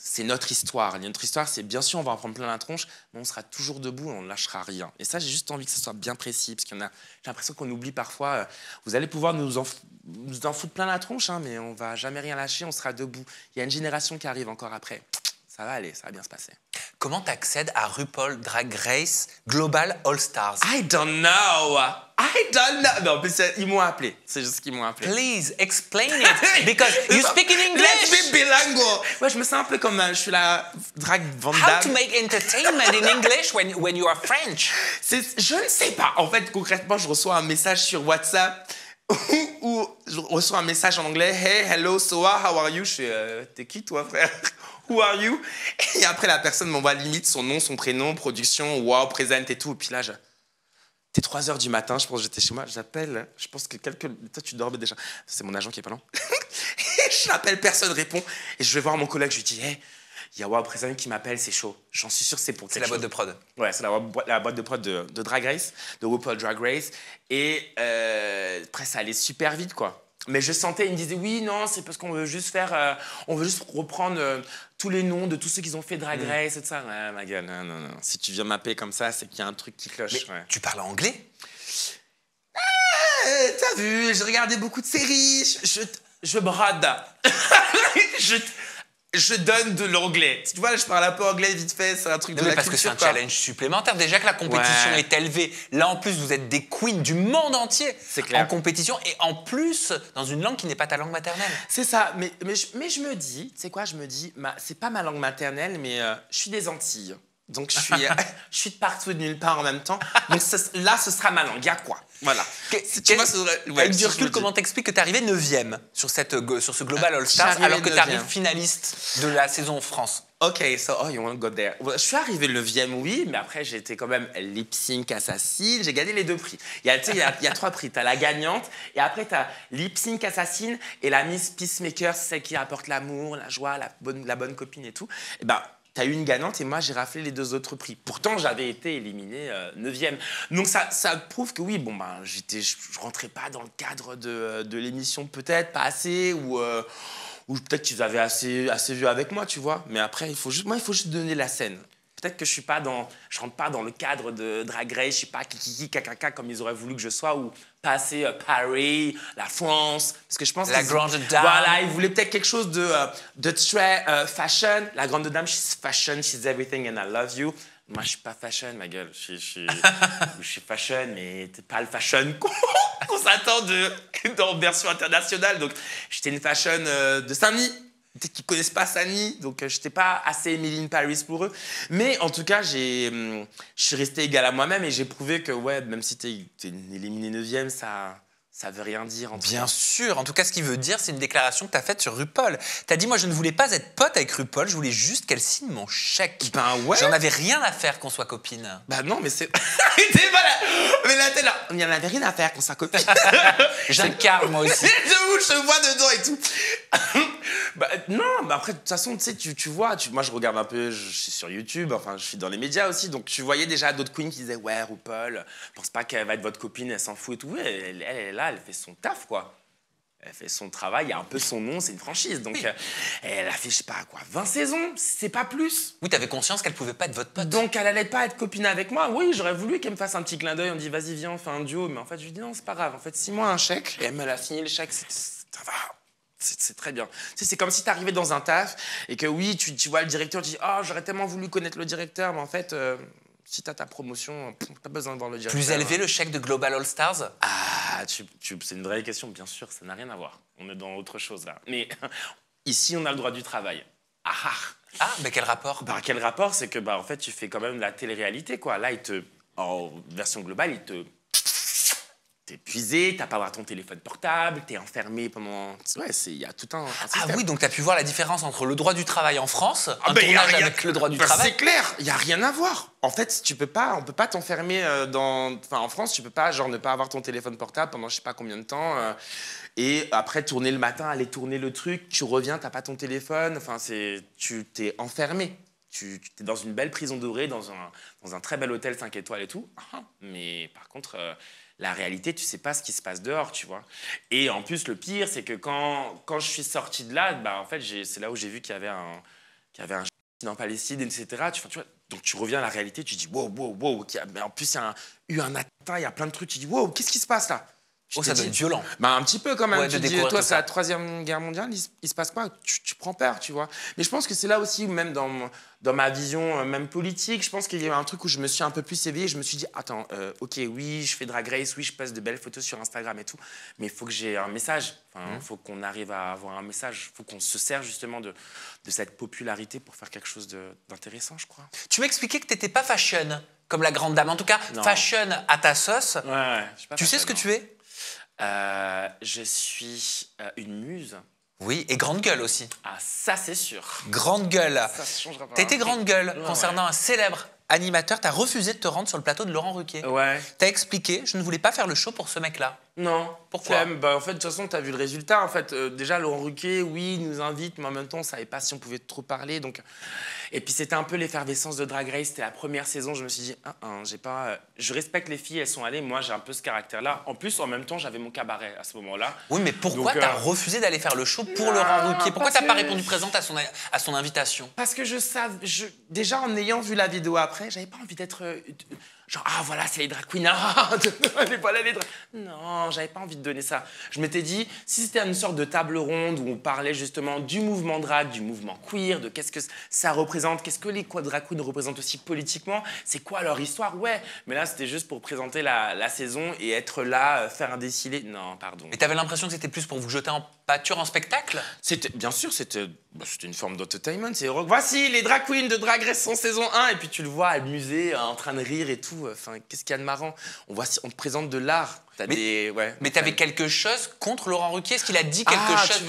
c'est notre histoire. Notre histoire, c'est bien sûr, on va en prendre plein la tronche, mais on sera toujours debout et on ne lâchera rien. Et ça, j'ai juste envie que ce soit bien précis, parce j'ai l'impression qu'on oublie parfois. Vous allez pouvoir nous en foutre plein la tronche, hein, mais on ne va jamais rien lâcher, on sera debout. Il y a une génération qui arrive encore après. Ça va aller, ça va bien se passer. Comment tu accèdes à RuPaul Drag Race Global All Stars? I don't know. Non, en plus, ils m'ont appelé. C'est juste qu'ils m'ont appelé. Please, explain it. Because you speak in English. Let's be bilingual. Ouais, je me sens un peu comme je suis la drag Van Damme. How to make entertainment in English when you are French? Je ne sais pas. En fait, concrètement, je reçois un message sur WhatsApp où je reçois un message en anglais. Hey, hello, Soa, how are you? Je fais, t'es qui toi, frère? Who are you? Et après, la personne m'envoie limite son nom, son prénom, production, wow, présente et tout. Et puis là, t'es 3h du matin, je pense que j'étais chez moi, j'appelle, je pense que toi tu dormais déjà, c'est mon agent qui est pas loin. Je l'appelle, personne répond, et je vais voir mon collègue, je lui dis, hey, il y a Wow Présent qui m'appelle, c'est chaud. J'en suis sûr, c'est pour quelque chose. C'est la boîte de prod. Ouais, c'est la boîte de prod de Drag Race, de RuPaul Drag Race, et après ça allait super vite, quoi. Mais je sentais, il me disait, oui, non, c'est parce qu'on veut juste on veut juste reprendre tous les noms de tous ceux qui ont fait Drag Race et tout ça. Ouais, ma gueule, non. Si tu viens m'appeler comme ça, c'est qu'il y a un truc qui cloche. Mais tu parles anglais? T'as vu, j'ai regardé beaucoup de séries, je brode. Je donne de l'anglais. Tu vois, je parle un peu anglais vite fait, c'est un truc de la parce culture. Parce que c'est un challenge supplémentaire. Déjà que la compétition est élevée, là en plus vous êtes des queens du monde entier en compétition et en plus dans une langue qui n'est pas ta langue maternelle. C'est ça, mais je me dis, tu sais quoi, je me dis, c'est pas ma langue maternelle, mais je suis des Antilles. Donc je suis de partout et de nulle part en même temps. Donc là, ce sera ma langue. Il y a quoi? Voilà. Avec du recul, comment t'expliques que tu es arrivé 9e sur ce Global All Stars alors que tu arrives finaliste de la saison France? Ok, you want to go there. Je suis arrivé 9e, oui, mais après, j'ai été quand même lip sync assassine. J'ai gagné les 2 prix. Il y a 3 prix. Tu as la gagnante, et après, tu as lip sync assassine et la Miss Peacemaker, c'est celle qui apporte l'amour, la joie, la bonne copine et tout. Et ben, t'as eu une gagnante et moi, j'ai raflé les 2 autres prix. Pourtant, j'avais été éliminé 9e. Donc, ça prouve que oui, bon, ben, je rentrais pas dans le cadre de l'émission, peut-être, pas assez, ou peut-être qu'ils avaient assez vu avec moi, tu vois. Mais après, il faut juste donner la scène. Peut-être que je rentre pas dans le cadre de Drag Race, je suis pas kikiki, kakaka comme ils auraient voulu que je sois, ou pas assez Paris, la France, parce que je pense la grande dame. Voilà, ils voulaient peut-être quelque chose de très fashion. La grande dame, she's fashion, she's everything and I love you. Moi, je suis pas fashion, ma gueule. Je suis fashion, mais t'es pas le fashion qu'on s'attend dans version internationale. Donc, j'étais une fashion de Saint-Denis. Peut-être qu'ils connaissent pas Sani, donc je n'étais pas assez Emily in Paris pour eux. Mais en tout cas, je suis resté égal à moi-même et j'ai prouvé que, ouais, même si t'es éliminé 9e, ça veut rien dire. Bien sûr. En tout cas, ce qui veut dire, c'est une déclaration que tu as faite sur RuPaul. Tu as dit, moi, je ne voulais pas être pote avec RuPaul, je voulais juste qu'elle signe mon chèque. Ben ouais. J'en avais rien à faire qu'on soit copine. Bah non, mais c'est... Mais là, t'es là. Il n'y en avait rien à faire qu'on soit copine. J'incarne, moi aussi. Je te vois dedans et tout. Non, bah après, de toute façon, tu sais, tu vois, moi je regarde un peu, je suis sur YouTube, enfin je suis dans les médias aussi, donc tu voyais déjà d'autres queens qui disaient ouais, RuPaul, pense pas qu'elle va être votre copine, elle s'en fout et tout. Elle est là, elle fait son taf, quoi. Elle fait son travail, il y a un peu son nom, c'est une franchise. Donc, elle a fait, je sais pas quoi, 20 saisons, c'est pas plus. Oui, t'avais conscience qu'elle pouvait pas être votre pote. Donc, elle allait pas être copine avec moi. Oui, j'aurais voulu qu'elle me fasse un petit clin d'œil. On dit, vas-y, viens, on fait un duo. Mais en fait, je lui dis, non, c'est pas grave. En fait, 6 mois, un chèque. Et elle me l'a signé, le chèque, ça va. C'est très bien. Tu sais, c'est comme si t'arrivais dans un taf et que oui, tu vois le directeur, tu dis, oh, j'aurais tellement voulu connaître le directeur. Mais en fait, si t'as ta promotion, pas besoin de voir le directeur. Plus élevé le chèque de Global All Stars? Ah, c'est une vraie question, bien sûr, ça n'a rien à voir. On est dans autre chose là. Mais ici, on a le droit du travail. Mais quel rapport? Bah, quel rapport? C'est que en fait, tu fais quand même de la télé-réalité, quoi. Là, en version globale, t'es épuisé, t'as pas à avoir ton téléphone portable, t'es enfermé pendant... Ouais, il y a tout un système. Ah oui, donc t'as pu voir la différence entre le droit du travail en France, un tournage avec le droit du travail. C'est clair, il y a rien à voir. En fait, on peut pas t'enfermer en France, tu peux pas ne pas avoir ton téléphone portable pendant je sais pas combien de temps et après tourner le matin, aller tourner le truc, tu reviens, t'as pas ton téléphone, enfin tu t'es enfermé. Tu es dans une belle prison dorée, dans un très bel hôtel 5 étoiles et tout. Mais par contre, la réalité, tu sais pas ce qui se passe dehors, tu vois. Et en plus, le pire, c'est que quand je suis sorti de là, en fait, c'est là où j'ai vu qu'il y avait un en Palestine, etc. Tu vois, donc tu reviens à la réalité, tu dis wow. Mais en plus, il y a eu un attentat, il y a plein de trucs. Tu dis wow, qu'est-ce qui se passe là? Ça doit être violent. Un petit peu quand même. Ouais, tu dis, toi, c'est la 3e guerre mondiale, il se passe quoi? Tu prends peur, tu vois. Mais je pense que c'est là aussi, même dans ma vision même politique, je pense qu'il y a eu un truc où je me suis un peu plus éveillé. Je me suis dit, attends, ok, oui, je fais Drag Race, oui, je poste de belles photos sur Instagram et tout, mais il faut que j'ai un message. Il faut qu'on arrive à avoir un message. Il faut qu'on se sert justement de cette popularité pour faire quelque chose d'intéressant, je crois. Tu m'expliquais que t'étais pas fashion, comme la grande dame. En tout cas, non. Fashion à ta sauce. Ouais, tu sais ce que tu es? Je suis une muse. Oui, et grande gueule aussi. Ah, ça c'est sûr. Grande gueule. Ça changera pas. T'as été grande gueule concernant un célèbre animateur. T'as refusé de te rendre sur le plateau de Laurent Ruquier. Ouais. T'as expliqué, je ne voulais pas faire le show pour ce mec-là. Non. Pourquoi? En fait, de toute façon, t'as vu le résultat. En fait, déjà, Laurent Ruquier, oui, il nous invite, mais en même temps, on savait pas si on pouvait trop parler. Donc... Et puis, c'était un peu l'effervescence de Drag Race. C'était la première saison. Je me suis dit, j'ai pas... Je respecte les filles, elles sont allées. Moi, j'ai un peu ce caractère-là. En plus, en même temps, j'avais mon cabaret à ce moment-là. Oui, mais pourquoi t'as refusé d'aller faire le show pour Laurent Ruquier? Pourquoi t'as pas répondu présente à son invitation? Parce que déjà, en ayant vu la vidéo après, j'avais pas envie d'être... genre, voilà, c'est les drag queens. Voilà les drag... Non, j'avais pas envie de donner ça. Je m'étais dit, si c'était une sorte de table ronde où on parlait justement du mouvement drag, du mouvement queer, de qu'est-ce que ça représente, qu'est-ce que les drag queens représentent aussi politiquement, c'est quoi leur histoire, ouais. Mais là, c'était juste pour présenter la saison et être là, faire un défilé. Non, pardon. Mais t'avais l'impression que c'était plus pour vous jeter en pâture en spectacle? Bien sûr, c'était une forme d'entertainment. Voici les drag queens de Drag Race en saison 1. Et puis tu le vois amusé, en train de rire et tout. Enfin, qu'est-ce qu'il y a de marrant? On te présente de l'art. Mais t'avais quelque chose contre Laurent Ruquier? Est-ce qu'il a dit quelque chose?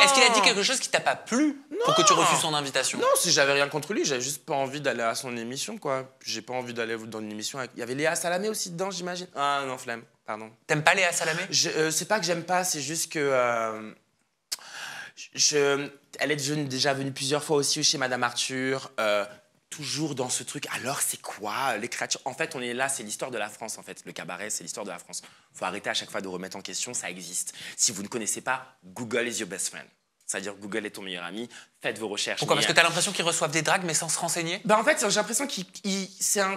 Est-ce qu'il a dit quelque chose qui t'a pas plu pour que tu refuses son invitation? Non, si j'avais rien contre lui, j'avais juste pas envie d'aller à son émission, quoi. J'ai pas envie d'aller dans une émission. Il y avait Léa Salamé aussi dedans, j'imagine. Ah non, flemme, pardon. T'aimes pas Léa Salamé? C'est pas que j'aime pas, c'est juste que Elle est déjà venue plusieurs fois aussi chez Madame Arthur. Toujours dans ce truc, alors c'est quoi les créatures? En fait, on est là, c'est l'histoire de la France, en fait. Le cabaret, c'est l'histoire de la France. Il faut arrêter à chaque fois de remettre en question, ça existe. Si vous ne connaissez pas, Google is your best friend. C'est-à-dire Google est ton meilleur ami, faites vos recherches. Pourquoi? Parce que tu as l'impression qu'ils reçoivent des dragues mais sans se renseigner? En fait, j'ai l'impression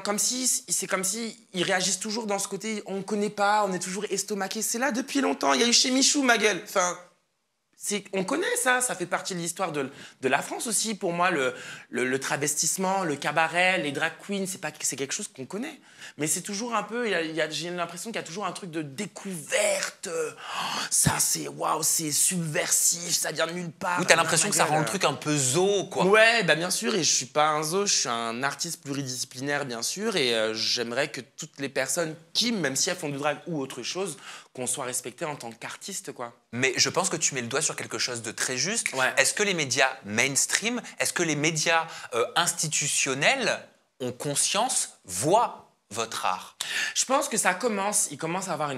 comme si ils réagissent toujours dans ce côté, on ne connaît pas, on est toujours estomaqué. C'est là depuis longtemps, il y a eu chez Michou, ma gueule. Enfin, on connaît ça fait partie de l'histoire de la France aussi. Pour moi, le travestissement, le cabaret, les drag queens, c'est quelque chose qu'on connaît. Mais c'est toujours un peu, j'ai l'impression qu'il y a toujours un truc de découverte. Ça, waouh, c'est subversif, ça vient de nulle part. Oui, t'as l'impression que ça rend le truc un peu zoo, quoi. Ouais, bien sûr, et je suis pas un zoo, je suis un artiste pluridisciplinaire, bien sûr, et j'aimerais que toutes les personnes qui, même si elles font du drag ou autre chose, qu'on soit respecté en tant qu'artiste, quoi. Mais je pense que tu mets le doigt sur quelque chose de très juste. Ouais. Est-ce que les médias mainstream, est-ce que les médias institutionnels ont conscience, voient votre art? Je pense que il commence à avoir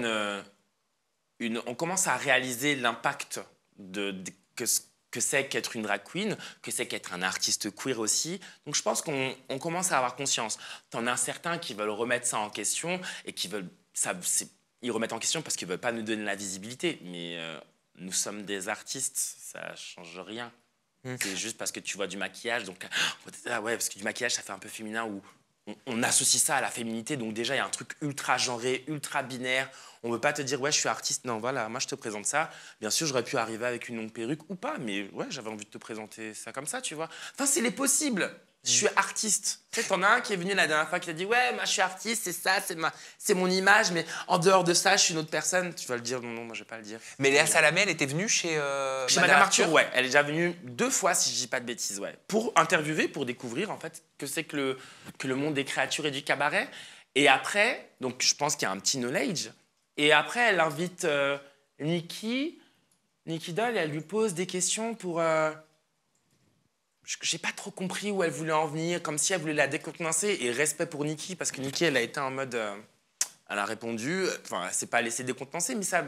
on commence à réaliser l'impact que c'est qu'être une drag queen, que c'est qu'être un artiste queer aussi. Donc je pense qu'on commence à avoir conscience. T'en as certains qui veulent remettre ça en question et qui veulent... Ils remettent en question parce qu'ils ne veulent pas nous donner la visibilité. Mais nous sommes des artistes, ça ne change rien. C'est juste parce que tu vois du maquillage. Donc, ah ouais, parce que du maquillage, ça fait un peu féminin ou on associe ça à la féminité. Donc déjà, il y a un truc ultra genré, ultra binaire. On ne veut pas te dire, ouais, je suis artiste. Non, voilà, moi, je te présente ça. Bien sûr, j'aurais pu arriver avec une longue perruque ou pas. Mais ouais, j'avais envie de te présenter ça comme ça, tu vois. Enfin, c'est les possibles. Je suis artiste. Tu sais, t'en as un qui est venu la dernière fois qui t'a dit « Ouais, moi je suis artiste, c'est ça, c'est mon image, mais en dehors de ça, je suis une autre personne. » Tu vas le dire? Non, non, moi je vais pas le dire. Mais Léa Salamé, elle était venue chez Madame Arthur, ouais. Elle est déjà venue 2 fois, si je dis pas de bêtises, ouais. Pour interviewer, pour découvrir en fait que c'est que le monde des créatures et du cabaret. Et après, donc je pense qu'il y a un petit knowledge. Et après, elle invite Nikki Doll et elle lui pose des questions pour... J'ai pas trop compris où elle voulait en venir, comme si elle voulait la décontenancer. Et respect pour Nikki, parce que Nikki, elle a été en mode... elle a répondu, enfin, elle s'est pas laissée décontenancer, mais ça...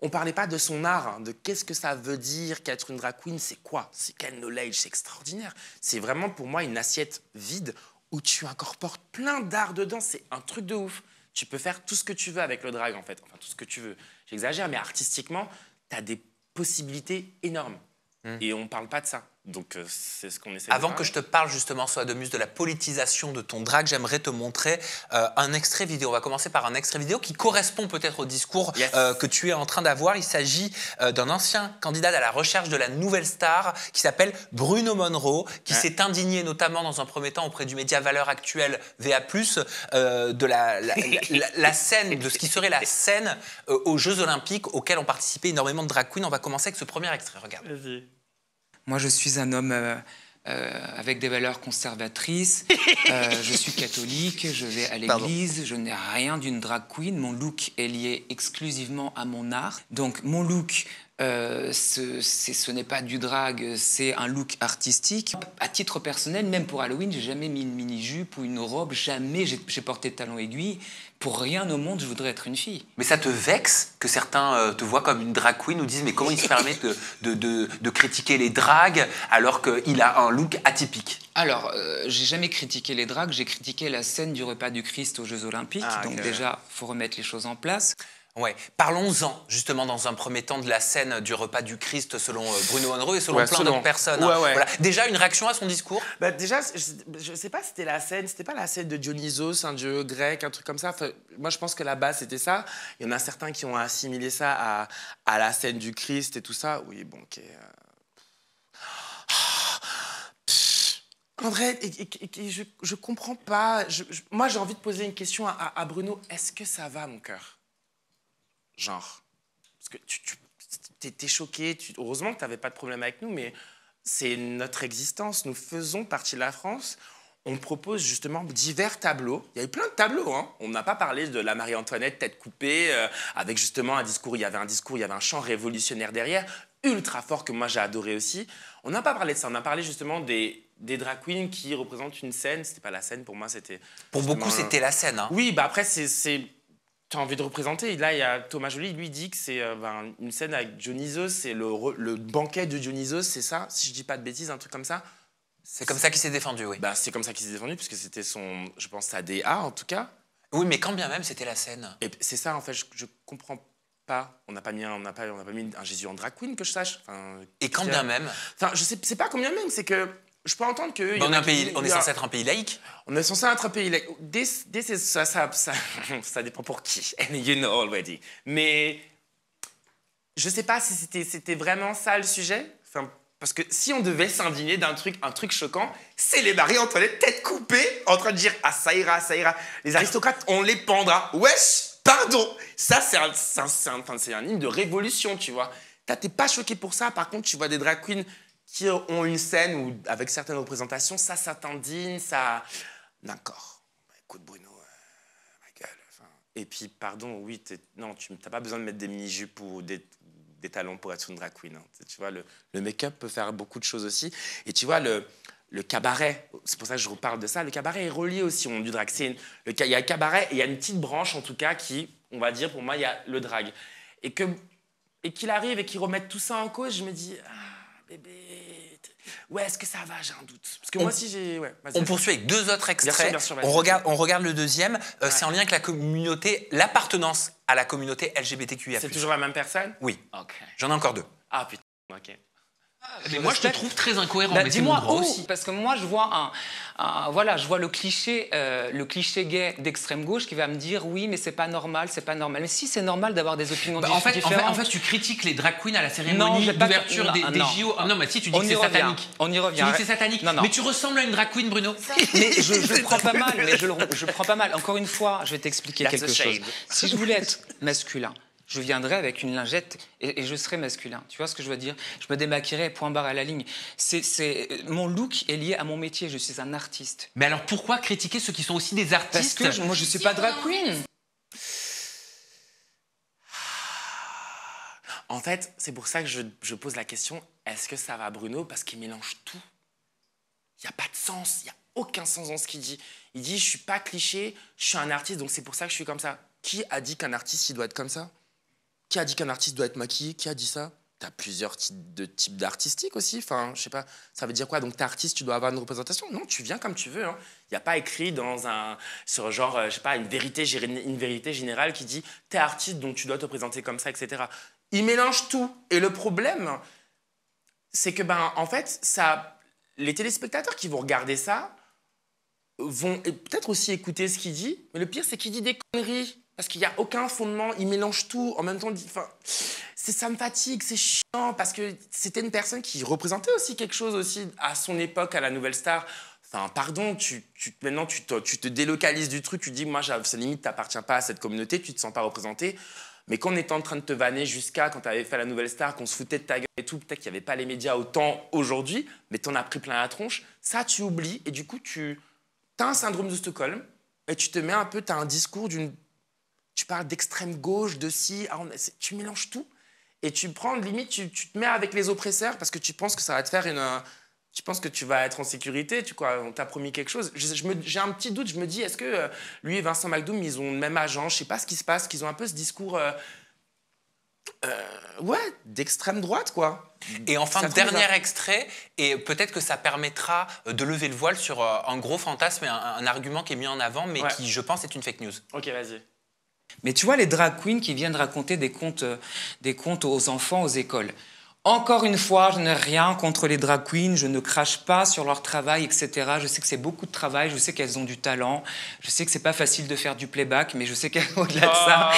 On parlait pas de son art, hein, de qu'est-ce que ça veut dire qu'être une drag queen, c'est quoi? C'est quel knowledge? C'est extraordinaire. C'est vraiment pour moi une assiette vide où tu incorpores plein d'art dedans. C'est un truc de ouf. Tu peux faire tout ce que tu veux avec le drag, en fait. Enfin, tout ce que tu veux. J'exagère, mais artistiquement, tu as des possibilités énormes. Et on parle pas de ça. Donc, c'est ce qu'on essaie de faire. Avant que je te parle justement, Soa de Muse, de la politisation de ton drag, j'aimerais te montrer un extrait vidéo. On va commencer par un extrait vidéo qui correspond peut-être au discours que tu es en train d'avoir. Il s'agit d'un ancien candidat à la recherche de la nouvelle star qui s'appelle Bruno Monroe, qui s'est indigné notamment dans un premier temps auprès du média Valeurs Actuelles VA+, de la scène, de ce qui serait la scène aux Jeux Olympiques auxquels ont participé énormément de drag queens. On va commencer avec ce premier extrait, regarde. Vas-y. Moi, je suis un homme avec des valeurs conservatrices. Je suis catholique, je vais à l'église, je n'ai rien d'une drag queen. Mon look est lié exclusivement à mon art. Donc, mon look, ce n'est pas du drag, c'est un look artistique. À titre personnel, même pour Halloween, j'ai jamais mis une mini-jupe ou une robe, jamais j'ai porté de talons aiguilles. Pour rien au monde, je voudrais être une fille. Mais ça te vexe que certains te voient comme une drag queen ou disent mais comment il se permet de critiquer les drags alors qu'il a un look atypique? Alors, j'ai jamais critiqué les drags, j'ai critiqué la scène du repas du Christ aux Jeux Olympiques. Donc déjà, il faut remettre les choses en place. Ouais. Parlons-en justement dans un premier temps de la scène du repas du Christ selon Bruno Monroe et selon plein d'autres personnes. Ouais. Voilà. Déjà une réaction à son discours? Déjà, je sais pas si c'était la scène, c'était pas la scène de Dionysos, un dieu grec, un truc comme ça. Enfin, moi, je pense que la base c'était ça. Il y en a certains qui ont assimilé ça à la scène du Christ et tout ça. Oui, bon, ok. En vrai, je comprends pas. Moi, j'ai envie de poser une question à Bruno. Est-ce que ça va, mon cœur? Genre, parce que t'es choqué. Heureusement que tu n'avais pas de problème avec nous, mais c'est notre existence. Nous faisons partie de la France. On propose justement divers tableaux. Il y a eu plein de tableaux. Hein. On n'a pas parlé de la Marie-Antoinette tête coupée, avec justement un discours. Il y avait un chant révolutionnaire derrière, ultra fort que moi j'ai adoré aussi. On n'a pas parlé de ça. On a parlé justement des drag queens qui représentent une scène. C'était pas la scène pour moi, c'était. Pour beaucoup, c'était la scène. Hein. Oui, bah après c'est tu as envie de représenter. Et là, il y a Thomas Joly, lui, dit que c'est une scène avec Dionysos, c'est le banquet de Dionysos, c'est ça, si je dis pas de bêtises, un truc comme ça. C'est comme ça qu'il s'est défendu, oui. Bah, c'est comme ça qu'il s'est défendu, puisque c'était son, je pense, sa DA en tout cas. Oui, mais quand bien même, c'était la scène. Et c'est ça, en fait, je comprends pas. On n'a pas mis un Jésus en drag queen, que je sache. Enfin, et quand bien même. Enfin, je sais, c'est pas combien même, c'est que je peux entendre que. On est censé être un pays laïque. On est censé être un pays laïque. Ça dépend pour qui. And you know already. Mais je sais pas si c'était vraiment ça le sujet. Enfin, parce que si on devait s'indigner un truc choquant, c'est les Marie-Antoinette tête coupée en train de dire « Ah, ça ira, ça ira ». Les aristocrates, on les pendra. Wesh, pardon. Ça, c'est un hymne de révolution, tu vois. T'es pas choqué pour ça. Par contre, tu vois des drag queens qui ont une scène où, avec certaines représentations, ça t'indigne, ça... D'accord. Bah, écoute, Bruno, ma gueule. Enfin, et puis, pardon, oui, non, tu n'as pas besoin de mettre des mini-jupes ou des talons pour être une drag queen. Hein. Tu vois, le make-up peut faire beaucoup de choses aussi. Et tu vois, le cabaret, c'est pour ça que je reparle de ça, le cabaret est relié aussi au monde du drag. Il y a le cabaret et il y a une petite branche, en tout cas, qui, on va dire, pour moi, il y a le drag. Et qu'il arrive et qu'il remette tout ça en cause, je me dis, ah, bébé... Ouais, est-ce que ça va? J'ai un doute. Parce que moi aussi, j'ai... Ouais, on poursuit avec 2 autres extraits. Bien sûr, on regarde le deuxième. Ouais. C'est en lien avec la communauté, l'appartenance à la communauté LGBTQIA+. C'est toujours la même personne? Oui. Okay. J'en ai encore 2. Ah, putain, ok. Mais moi, je te trouve très incohérent. Bah, mais dis-moi aussi. Parce que moi, je vois voilà, je vois le cliché gay d'extrême gauche qui va me dire oui, mais c'est pas normal, c'est pas normal. Mais si, c'est normal d'avoir des opinions différentes. En fait, tu critiques les drag queens à la cérémonie d'ouverture des JO. Non, mais si, tu dis que c'est satanique. On y revient. Tu dis que c'est satanique. Non. Mais tu ressembles à une drag queen, Bruno. Mais je prends pas mal. Mais je prends pas mal. Encore une fois, je vais t'expliquer quelque chose. Si je voulais être masculin, je viendrais avec une lingette et je serais masculin. Tu vois ce que je veux dire? Je me démaquillerais, point barre à la ligne. Mon look est lié à mon métier. Je suis un artiste. Mais alors pourquoi critiquer ceux qui sont aussi des artistes? Parce que moi, je suis pas drag queen. En fait, c'est pour ça que je pose la question, est-ce que ça va, Bruno? Parce qu'il mélange tout. Il n'y a pas de sens. Il n'y a aucun sens dans ce qu'il dit. Il dit, je suis pas cliché, je suis un artiste, donc c'est pour ça que je suis comme ça. Qui a dit qu'un artiste, il doit être comme ça? Qui a dit qu'un artiste doit être maquillé? Qui a dit ça? Tu as plusieurs types d'artistiques aussi. Enfin, je sais pas, ça veut dire quoi? Donc, t'es artiste, tu dois avoir une représentation? Non, tu viens comme tu veux. Hein. Il n'y a pas écrit sur genre, je sais pas, une vérité générale qui dit t'es artiste, donc tu dois te présenter comme ça, etc. Ils mélangent tout. Et le problème, c'est que, en fait, les téléspectateurs qui vont regarder ça vont peut-être aussi écouter ce qu'il dit. Mais le pire, c'est qu'il dit des conneries. Parce qu'il n'y a aucun fondement, il mélange tout. En même temps, ça me fatigue, c'est chiant. Parce que c'était une personne qui représentait aussi quelque chose aussi à son époque, à la Nouvelle Star. Enfin, pardon, maintenant, tu te délocalises du truc. Tu dis, moi, c'est limite, tu n'appartiens pas à cette communauté, tu ne te sens pas représenté. Mais quand on était en train de te vanner quand tu avais fait la Nouvelle Star, qu'on se foutait de ta gueule et tout, peut-être qu'il n'y avait pas les médias autant aujourd'hui, mais tu en as pris plein la tronche. Ça, tu oublies. Et du coup, tu as un syndrome de Stockholm. Et tu te mets un peu, tu as un discours tu parles d'extrême gauche, de ci, tu mélanges tout et tu prends limite, tu te mets avec les oppresseurs parce que tu penses que ça va te faire tu penses que tu vas être en sécurité, on t'a promis quelque chose. J'ai un petit doute, je me dis, est-ce que lui et Vincent McDoom, ils ont le même agent? Je sais pas ce qui se passe, qu'ils ont un peu ce discours d'extrême droite, quoi. Et enfin, dernier extrait, et peut-être que ça permettra de lever le voile sur un gros fantasme et un argument qui est mis en avant, mais qui, je pense, est une fake news. Ok, vas-y. Mais tu vois, les drag queens qui viennent raconter des contes aux enfants, aux écoles. Encore une fois, je n'ai rien contre les drag queens, je ne crache pas sur leur travail, etc. Je sais que c'est beaucoup de travail, je sais qu'elles ont du talent, je sais que c'est pas facile de faire du playback, mais je sais qu'au-delà de ça,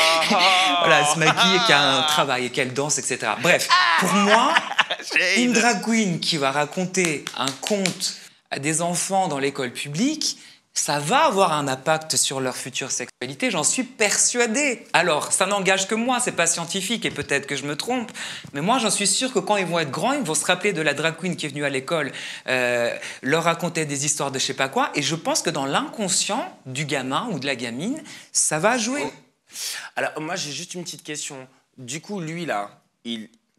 voilà, elles se maquillent et qu'il y a un travail et qu'elles dansent, etc. Bref, pour moi, une drag queen qui va raconter un conte à des enfants dans l'école publique, ça va avoir un impact sur leur future sexualité, j'en suis persuadée. Alors, ça n'engage que moi, c'est pas scientifique et peut-être que je me trompe, mais moi j'en suis sûre que quand ils vont être grands, ils vont se rappeler de la drag queen qui est venue à l'école, leur raconter des histoires de je sais pas quoi, et je pense que dans l'inconscient du gamin ou de la gamine, ça va jouer. Alors, moi j'ai juste une petite question. Du coup, lui là,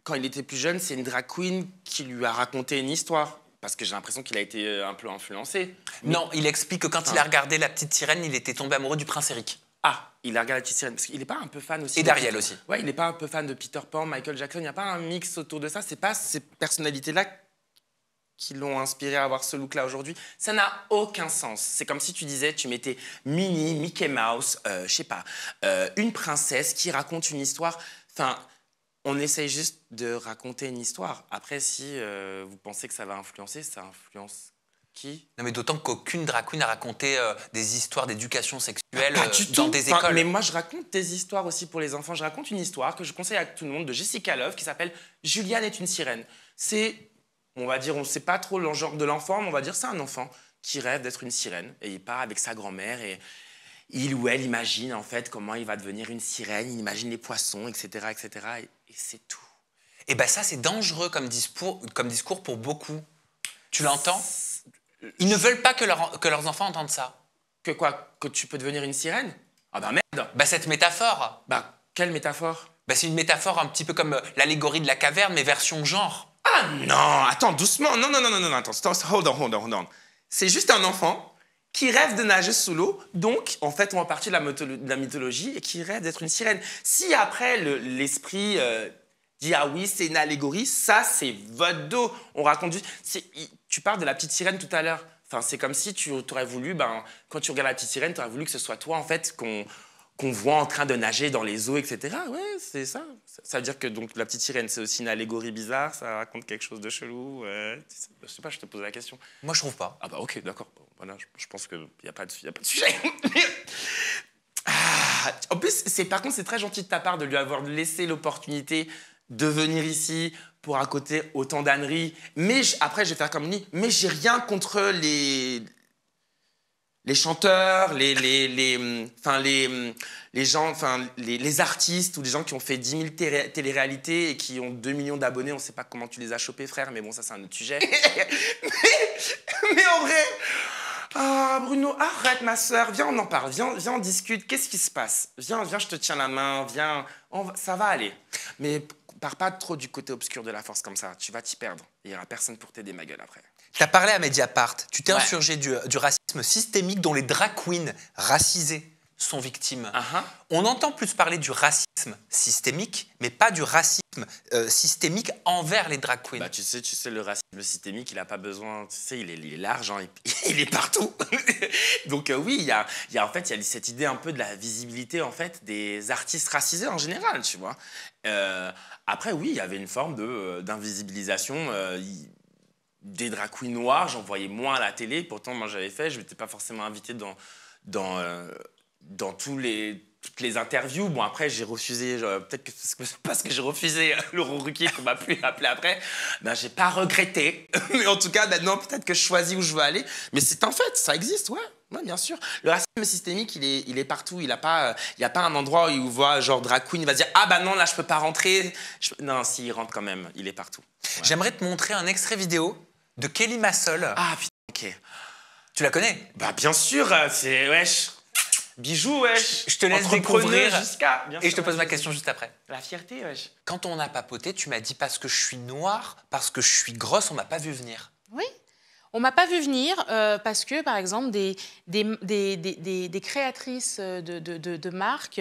quand il était plus jeune, c'est une drag queen qui lui a raconté une histoire? Parce que j'ai l'impression qu'il a été un peu influencé. Non, il explique que quand il a regardé La Petite Sirène, il était tombé amoureux du prince Eric. Ah, il a regardé la petite sirène. Parce qu'il n'est pas un peu fan aussi. Et d'Ariel aussi. Ouais, il n'est pas un peu fan de Peter Pan, Michael Jackson. Il n'y a pas un mix autour de ça. C'est pas ces personnalités-là qui l'ont inspiré à avoir ce look-là aujourd'hui. Ça n'a aucun sens. C'est comme si tu disais, tu mettais Minnie, Mickey Mouse, je sais pas, une princesse qui raconte une histoire. Enfin, on essaye juste de raconter une histoire. Après, si vous pensez que ça va influencer, ça influence qui? Non, mais d'autant qu'aucune drag queen n'a raconté des histoires d'éducation sexuelle dans des écoles. Mais moi, je raconte des histoires aussi pour les enfants. Je raconte une histoire que je conseille à tout le monde de Jessica Love qui s'appelle Juliane est une sirène. C'est, on va dire, on ne sait pas trop le genre de l'enfant, mais on va dire c'est un enfant qui rêve d'être une sirène et il part avec sa grand-mère et il ou elle imagine en fait comment il va devenir une sirène, il imagine les poissons, etc., etc. Et c'est tout. Et bien ça, c'est dangereux comme discours pour beaucoup. Tu l'entends? Ils ne veulent pas que leurs enfants entendent ça. Que quoi? Que tu peux devenir une sirène? Ah bah merde! Bah cette métaphore. Bah, quelle métaphore? Bah c'est une métaphore un petit peu comme l'allégorie de la caverne, mais version genre. Ah non! Attends, doucement! Non, attends, stop, hold on. C'est juste un enfant qui rêve de nager sous l'eau, donc en fait on va partir de la mythologie et qui rêve d'être une sirène. Si après l'esprit dit ah oui c'est une allégorie, ça c'est votre dos. On raconte juste. Tu parles de la petite sirène tout à l'heure. Enfin c'est comme si tu aurais voulu, quand tu regardes la petite sirène, tu aurais voulu que ce soit toi en fait qu'on voit en train de nager dans les eaux, etc. Ouais, c'est ça. Ça veut dire que donc la petite sirène c'est aussi une allégorie bizarre, ça raconte quelque chose de chelou. Je sais pas, je te pose la question. Moi je trouve pas. Ah bah ok, d'accord. Bon, voilà, je pense qu'il n'y a pas de sujet. En plus, par contre, c'est très gentil de ta part de lui avoir laissé l'opportunité de venir ici pour à côté autant d'âneries. Mais après, je vais faire comme lui. Mais j'ai rien contre les chanteurs, les gens, les artistes ou les gens qui ont fait 10 000 téléréalités et qui ont 2 millions d'abonnés. On ne sait pas comment tu les as chopés, frère, mais bon, ça, c'est un autre sujet. mais en vrai... Ah, Bruno, arrête, ma sœur, viens, on en parle, viens, on discute. Qu'est-ce qui se passe? Viens, je te tiens la main, viens, ça va aller. Mais pars pas trop du côté obscur de la force comme ça, tu vas t'y perdre. Il n'y aura personne pour t'aider, ma gueule, après. Tu as parlé à Mediapart, tu t'es insurgé du racisme systémique dont les drag queens racisées sont victimes. On entend plus parler du racisme systémique, mais pas du racisme systémique envers les drag queens. Bah, tu sais, le racisme systémique, il n'a pas besoin, tu sais, il est large, hein, il est partout. Donc oui, il y a cette idée un peu de la visibilité en fait des artistes racisés en général, tu vois. Après, oui, il y avait une forme d'invisibilisation. Des drag queens noirs, j'en voyais moins à la télé. Pourtant, moi, j'avais fait, je n'étais pas forcément invité dans toutes les interviews. Bon, après, j'ai refusé, peut-être que c'est parce que j'ai refusé Laurent Ruquier qu'on m'a plus appelé après. J'ai pas regretté. Mais en tout cas, maintenant, peut-être que je choisis où je veux aller. Mais c'est un fait, ça existe, ouais. Ouais, bien sûr. Le racisme systémique, il est partout. Il n'y a pas un endroit où il voit genre drag queen, il va se dire ah bah non, là, je peux pas rentrer. Non, si, il rentre quand même, il est partout. Ouais. J'aimerais te montrer un extrait vidéo de Kelly Massol. Ah putain, ok. Tu la connais? Bah bien sûr, c'est wesh. Bijou, wesh. Je te laisse découvrir et je te pose ma question juste après. La fierté, wesh. Quand on a papoté, tu m'as dit parce que je suis noire, parce que je suis grosse, on m'a pas vu venir. Oui. On m'a pas vu venir parce que, par exemple, des créatrices de marques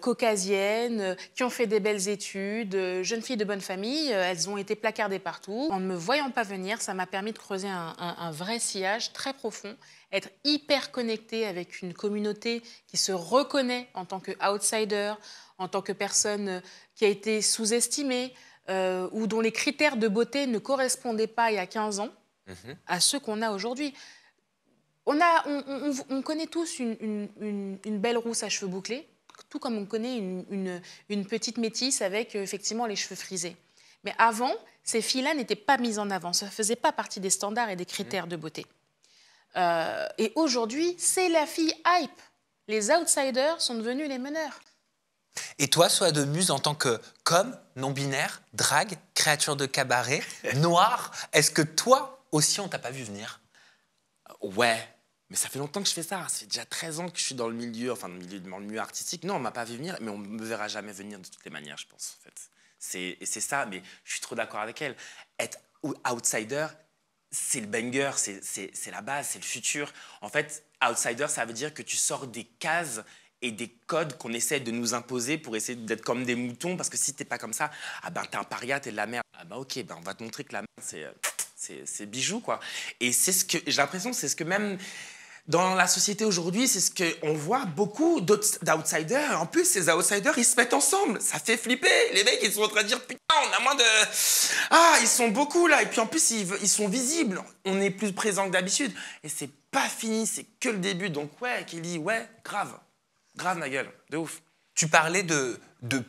caucasiennes qui ont fait des belles études, jeunes filles de bonne famille, elles ont été placardées partout. En ne me voyant pas venir, ça m'a permis de creuser un vrai sillage très profond, être hyper connectée avec une communauté qui se reconnaît en tant qu'outsider, en tant que personne qui a été sous-estimée ou dont les critères de beauté ne correspondaient pas il y a 15 ans. À ceux qu'on a aujourd'hui. On connaît tous une belle rousse à cheveux bouclés, tout comme on connaît une petite métisse avec effectivement les cheveux frisés. Mais avant, ces filles-là n'étaient pas mises en avant, ça ne faisait pas partie des standards et des critères de beauté. Et aujourd'hui, c'est la fille hype. Les outsiders sont devenus les meneurs. Et toi, Soa de Muse, en tant que non-binaire, drague, créature de cabaret, noire, est-ce que toi aussi, on t'a pas vu venir? Ouais, mais ça fait longtemps que je fais ça. Ça fait déjà 13 ans que je suis dans le milieu, dans le milieu artistique. Non, on m'a pas vu venir, mais on me verra jamais venir de toutes les manières, je pense. En fait. C'est ça, mais je suis trop d'accord avec elle. Être outsider, c'est le banger, c'est la base, c'est le futur. En fait, outsider, ça veut dire que tu sors des cases et des codes qu'on essaie de nous imposer pour essayer d'être comme des moutons, parce que si t'es pas comme ça, ah ben t'es un paria, t'es de la merde. Ah ben ok, ben on va te montrer que la merde c'est bijou, quoi. Et c'est ce que j'ai l'impression, c'est ce que même dans la société aujourd'hui, c'est ce qu'on voit beaucoup d'outsiders. En plus, ces outsiders, ils se mettent ensemble. Ça fait flipper. Les mecs, ils sont en train de dire putain, on a moins de. Ah, ils sont beaucoup là. Et puis en plus, ils sont visibles. On est plus présent que d'habitude. Et c'est pas fini, c'est que le début. Donc ouais, Kelly, ouais, grave. Grave, ma gueule. De ouf. Tu parlais de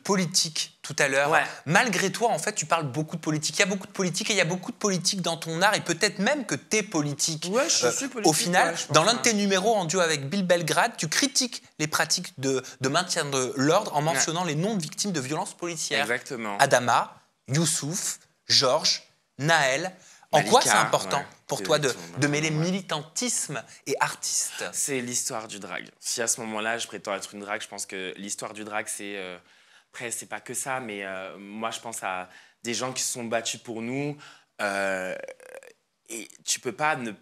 politique tout à l'heure. Ouais. Malgré toi, en fait, tu parles beaucoup de politique. Il y a beaucoup de politique et il y a beaucoup de politique dans ton art et peut-être même que t'es politique. Ouais, je suis politique. Au final, ouais, dans l'un de tes numéros en duo avec Bill Belgrade, tu critiques les pratiques de maintien de l'ordre en mentionnant les noms de victimes de violences policières. Exactement. Adama, Youssouf, Georges, Naël. En quoi c'est important pour toi de mêler militantisme et artiste? C'est l'histoire du drag. Si à ce moment-là, je prétends être une drag, je pense que l'histoire du drag, c'est... Après, c'est pas que ça, mais moi, je pense à des gens qui se sont battus pour nous. Et tu peux pas ne...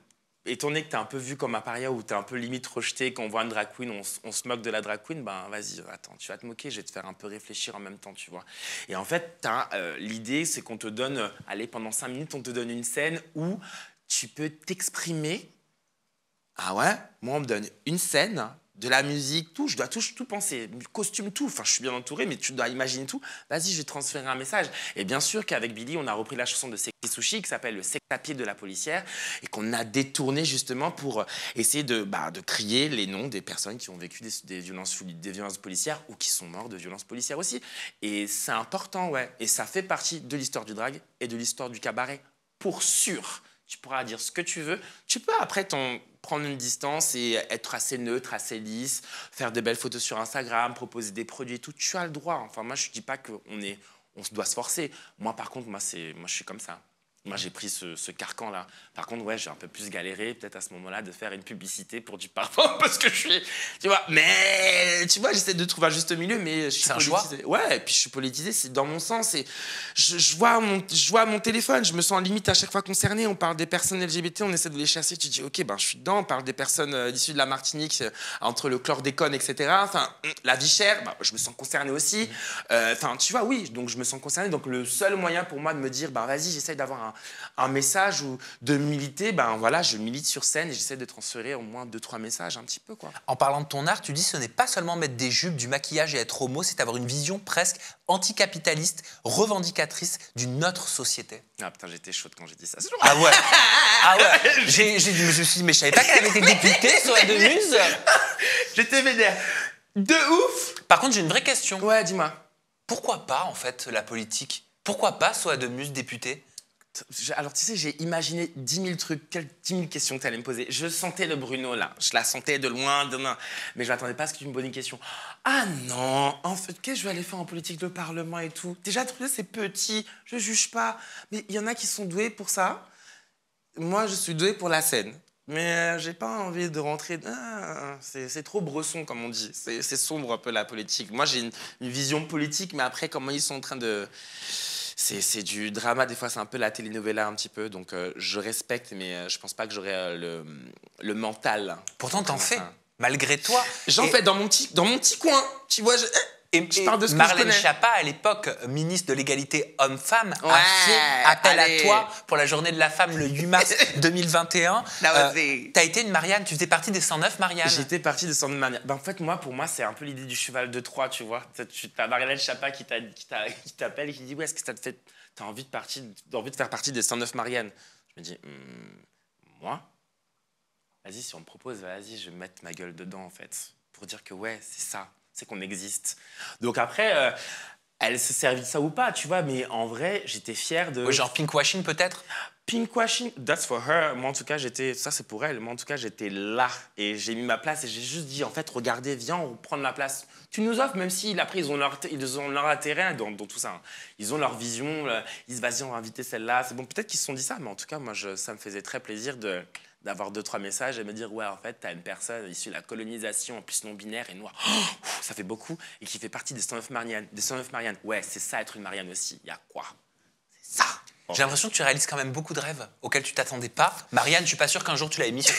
Étant donné que tu es un peu vu comme un paria ou tu es un peu limite rejeté, quand on voit une drag queen, on se moque de la drag queen, ben vas-y, attends, tu vas te moquer, je vais te faire un peu réfléchir en même temps, tu vois. Et en fait, l'idée, c'est qu'on te donne, allez, pendant 5 minutes, on te donne une scène où tu peux t'exprimer. Ah ouais? Moi, on me donne une scène, de la musique, tout, je dois tout penser, costume, tout. Enfin, je suis bien entouré, mais tu dois imaginer tout. Vas-y, je vais transférer un message. Et bien sûr qu'avec Billy, on a repris la chanson de Sexy Sushi qui s'appelle Le sexe à pied de la policière et qu'on a détourné justement pour essayer de crier les noms des personnes qui ont vécu des violences policières ou qui sont morts de violences policières aussi. Et c'est important, ouais. Et ça fait partie de l'histoire du drag et de l'histoire du cabaret, pour sûr. Tu pourras dire ce que tu veux. Tu peux après prendre une distance et être assez neutre, assez lisse, faire de belles photos sur Instagram, proposer des produits et tout. Tu as le droit. Enfin, moi, je ne dis pas qu'on doit se forcer. Moi, par contre, moi, je suis comme ça. Moi, j'ai pris ce carcan-là. Par contre, ouais, j'ai un peu plus galéré, peut-être à ce moment-là, de faire une publicité pour du parfum parce que je suis... Tu vois, mais... Tu vois, j'essaie de trouver un juste milieu, mais je suis politisé. Ouais, et puis je suis politisé, c'est dans mon sens. Et je vois mon téléphone, je me sens limite à chaque fois concerné. On parle des personnes LGBT, on essaie de les chasser. Tu te dis, OK, ben, je suis dedans. On parle des personnes issues de la Martinique, entre le chlordécone, etc. Enfin, la vie chère, ben, je me sens concerné aussi. Enfin, tu vois, oui, donc je me sens concerné. Donc, le seul moyen pour moi de me dire, ben, vas-y, j'essaie d'avoir un message ou de militer, ben voilà, je milite sur scène et j'essaie de transférer au moins 2-3 messages un petit peu, quoi. En parlant de ton art, tu dis ce n'est pas seulement mettre des jupes, du maquillage et être homo, c'est avoir une vision presque anticapitaliste, revendicatrice d'une autre société. Ah putain, j'étais chaude quand j'ai dit ça. Ah ouais. Ah ouais. Je me suis dit, mais je savais pas qu'elle avait été députée sur la Muse. J'étais vénère. De ouf. Par contre, j'ai une vraie question. Ouais, dis-moi. Pourquoi pas, en fait, la politique? Pourquoi pas Soa de Muse députée? Alors, tu sais, j'ai imaginé 10 000 trucs, 10 000 questions que tu allais me poser. Je sentais le Bruno, là. Je la sentais de loin, mais je m'attendais pas à ce que tu me poses une question. Ah non, en fait, qu'est-ce que je vais aller faire en politique de parlement et tout? Déjà, c'est petit, je juge pas. Mais il y en a qui sont doués pour ça. Moi, je suis doué pour la scène. Mais j'ai pas envie de rentrer... c'est trop bresson, comme on dit. C'est sombre un peu, la politique. Moi, j'ai une vision politique, mais après, comment ils sont en train de... C'est du drama, des fois c'est un peu la telenovela un petit peu, donc je respecte, mais je pense pas que j'aurai le mental. Pourtant t'en fais, malgré toi. J'en fais dans mon petit coin, tu vois. Je parle de ce que Marlène je connais. Schiappa, à l'époque, ministre de l'égalité homme-femme, a fait appel à toi pour la journée de la femme le 8 mars 2021. T'as été une Marianne, tu faisais partie des 109 Marianne. J'étais partie des 109 Marianne. Ben, en fait, pour moi, c'est un peu l'idée du cheval de Troie, tu vois. T'as Marlène Schiappa qui t'appelle et qui dit, ouais, est-ce que ça te fait... T'as envie de faire partie des 109 Marianne? Je me dis, moi? Vas-y, si on me propose, vas-y, je vais mettre ma gueule dedans, en fait. Pour dire que, ouais, c'est ça. C'est qu'on existe. Donc après, elle se servit de ça ou pas, tu vois, mais en vrai, j'étais fier de... Genre pinkwashing peut-être? Pinkwashing, that's for her. Moi, en tout cas, ça, c'est pour elle. Moi, en tout cas, j'étais là et j'ai mis ma place et j'ai juste dit, en fait, regardez, viens, on prend la place. Tu nous offres, même si après, ils ont leur intérêt dans tout ça. Hein. Ils ont leur vision, ils se disent, vas-y, on va inviter celle-là. C'est bon, peut-être qu'ils se sont dit ça, mais en tout cas, moi, ça me faisait très plaisir d'avoir 2-3 messages et me dire, ouais, en fait, t'as une personne issue de la colonisation, en plus non-binaire et noire, ça fait beaucoup, et qui fait partie des 109 Marianne. Ouais, c'est ça, être une Marianne aussi. Il y a quoi? C'est ça. J'ai l'impression que tu réalises quand même beaucoup de rêves auxquels tu t'attendais pas. Marianne, je suis pas sûr qu'un jour tu l'avais mis sur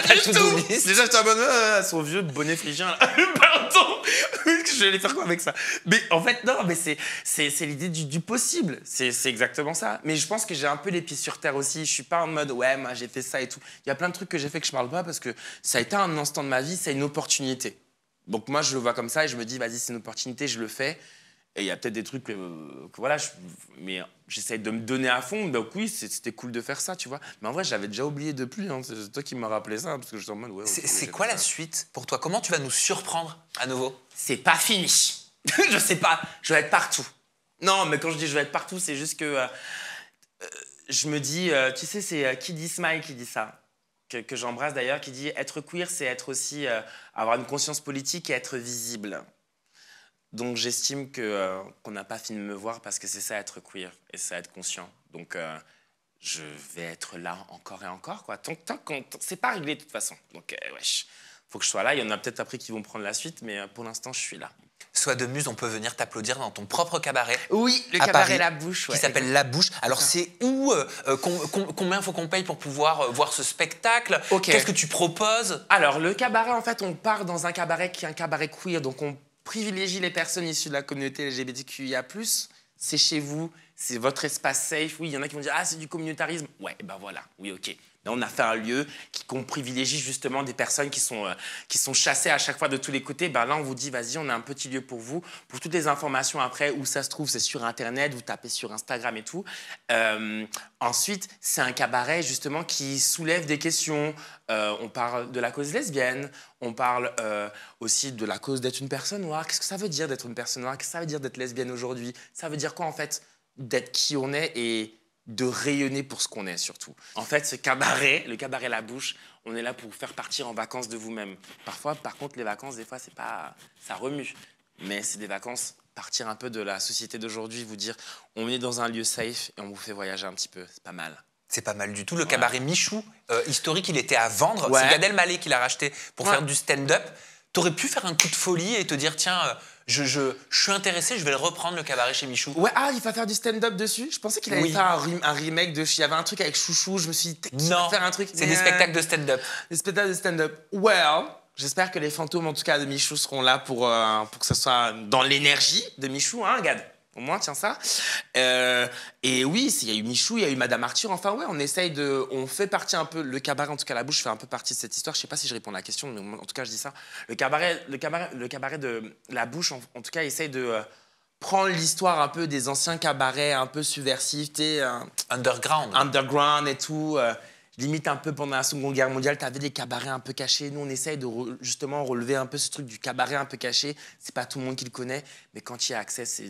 ta to-do list. Déjà, j'étais en mode, son vieux bonnet phrygien, là. Pardon, je vais aller faire quoi avec ça? Mais en fait, non, mais c'est l'idée du possible. C'est exactement ça. Mais je pense que j'ai un peu les pieds sur terre aussi. Je suis pas en mode, ouais, moi j'ai fait ça et tout. Il y a plein de trucs que j'ai fait que je parle pas parce que ça a été un instant de ma vie, c'est une opportunité. Donc moi, je le vois comme ça et je me dis, vas-y, c'est une opportunité, je le fais. Et il y a peut-être des trucs que voilà, mais j'essaie de me donner à fond. Donc oui, c'était cool de faire ça, tu vois. Mais en vrai, j'avais déjà oublié depuis. Hein. C'est toi qui m'as rappelé ça, parce que je suis en mode, ouais. C'est quoi la suite pour toi? Comment tu vas nous surprendre à nouveau? C'est pas fini. Je sais pas. Je vais être partout. Non, mais quand je dis je vais être partout, c'est juste que je me dis, tu sais, c'est Kiddy Smile qui dit ça. Que j'embrasse d'ailleurs, qui dit être queer, c'est être aussi avoir une conscience politique et être visible. Donc j'estime qu'on n'a pas fini de me voir parce que c'est ça être queer et c'est ça être conscient. Donc je vais être là encore et encore, quoi. Tant que c'est pas réglé de toute façon. Donc wesh, faut que je sois là. Il y en a peut-être après qui vont prendre la suite, mais pour l'instant je suis là. Sois de Muse, on peut venir t'applaudir dans ton propre cabaret. Oui, le cabaret Paris, La Bouche. Qui s'appelle La Bouche. Alors c'est où combien faut qu'on paye pour pouvoir voir ce spectacle? Qu'est-ce que tu proposes? Alors le cabaret, en fait, on part dans un cabaret qui est un cabaret queer, donc on privilégie les personnes issues de la communauté LGBTQIA+. C'est chez vous, c'est votre espace safe. Oui, il y en a qui vont dire « Ah, c'est du communautarisme ». Ouais, ben voilà, oui, ok. Là, on a fait un lieu qu'on privilégie justement des personnes qui sont chassées à chaque fois de tous les côtés. Ben là, on vous dit, vas-y, on a un petit lieu pour vous. Pour toutes les informations après, où ça se trouve, c'est sur Internet, vous tapez sur Instagram et tout. Ensuite, c'est un cabaret justement qui soulève des questions. On parle de la cause lesbienne, on parle aussi de la cause d'être une personne noire. Qu'est-ce que ça veut dire d'être une personne noire? Qu'est-ce que ça veut dire d'être lesbienne aujourd'hui? Ça veut dire quoi en fait? D'être qui on est et de rayonner pour ce qu'on est surtout. En fait, ce cabaret, le cabaret La Bouche, on est là pour vous faire partir en vacances de vous-même. Parfois, par contre, les vacances, des fois, c'est pas, ça remue. Mais c'est des vacances, partir un peu de la société d'aujourd'hui, vous dire, on est dans un lieu safe et on vous fait voyager un petit peu. C'est pas mal. C'est pas mal du tout. Le cabaret Michou, historique, il était à vendre. Ouais. C'est Gad Elmaleh qui l'a racheté pour faire du stand-up. T'aurais pu faire un coup de folie et te dire, tiens, je suis intéressé, je vais le reprendre, le cabaret chez Michou. Ouais, il va faire du stand-up dessus. Je pensais qu'il allait faire un remake de... Il y avait un truc avec Chouchou, je me suis dit, non, faire un truc. C'est des spectacles de stand-up. Des spectacles de stand-up. Well, j'espère que les fantômes, en tout cas, de Michou seront là pour que ça soit dans l'énergie de Michou, hein, Gad? Au moins, tiens ça. Et oui, il y a eu Michou, il y a eu Madame Arthur. Enfin, ouais, on fait partie un peu, le cabaret, en tout cas La Bouche, fait un peu partie de cette histoire. Je sais pas si je réponds à la question, mais en tout cas, je dis ça. Le cabaret de La Bouche, en tout cas, essaye de prendre l'histoire un peu des anciens cabarets un peu subversifs, underground et tout. Limite un peu pendant la Seconde Guerre mondiale, tu avais des cabarets un peu cachés. Nous, on essaye de justement relever un peu ce truc du cabaret un peu caché. C'est pas tout le monde qui le connaît, mais quand il y a accès, c'est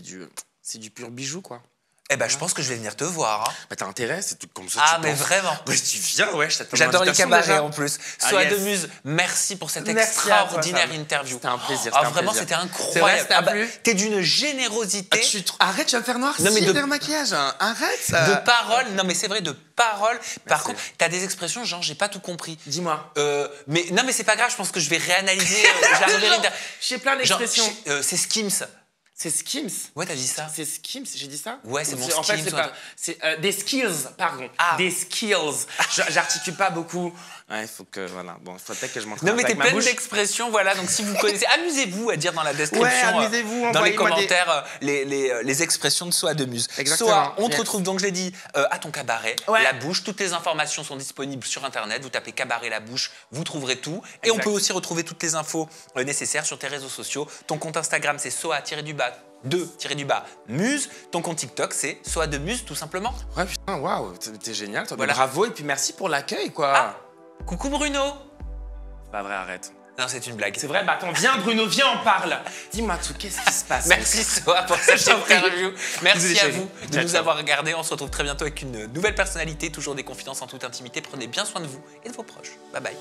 du pur bijou, quoi. Eh ben, je pense que je vais venir te voir. Hein. Bah, t'as intérêt, c'est tout comme ça. Ah, mais vraiment. Ouais, tu viens, ouais, je t'attends. J'adore les cabarets en plus. Sois de Muse, merci pour cette extraordinaire interview. C'était un plaisir. Vraiment, c'était incroyable. T'es d'une générosité. Arrête, tu vas me faire noircir le maquillage. Hein. Arrête ça. De parole, non mais c'est vrai, de parole. Par contre, t'as des expressions genre j'ai pas tout compris. Dis-moi. Mais non, mais c'est pas grave, je pense que je vais réanalyser. J'ai plein d'expressions. C'est Skims. C'est Skims. Ouais, t'as dit ça. C'est Skims, j'ai dit ça. Ouais, c'est mon Skims. En fait, c'est des skills, pardon. Ah. Des skills. J'articule pas beaucoup. Ouais, il faut que, voilà. Bon, il faut peut-être que je m'entraîne. Non, mais t'es pleine d'expressions, voilà. Donc, si vous connaissez, amusez-vous à dire dans la description, dans les commentaires, les expressions de Sois de Muse. Exactement. Sois, on te retrouve, donc je l'ai dit, à ton cabaret, La Bouche. Toutes les informations sont disponibles sur Internet. Vous tapez cabaret La Bouche, vous trouverez tout. Et on peut aussi retrouver toutes les infos nécessaires sur tes réseaux sociaux. Ton compte Instagram, c'est Soa-Muse. Ton compte TikTok, c'est Sois de Muse, tout simplement. Ouais, putain, waouh, t'es génial. Toi. Voilà. Bravo, et puis merci pour l'accueil, quoi. Ah, coucou Bruno. C'est pas vrai, arrête. Non, c'est une blague. C'est vrai, bah attends, viens Bruno, viens, on parle. Dis-moi tout, qu'est-ce qui se passe? Merci Soa pour cette interview. Merci à vous de nous avoir regardés. On se retrouve très bientôt avec une nouvelle personnalité, toujours des confidences en toute intimité. Prenez bien soin de vous et de vos proches. Bye bye.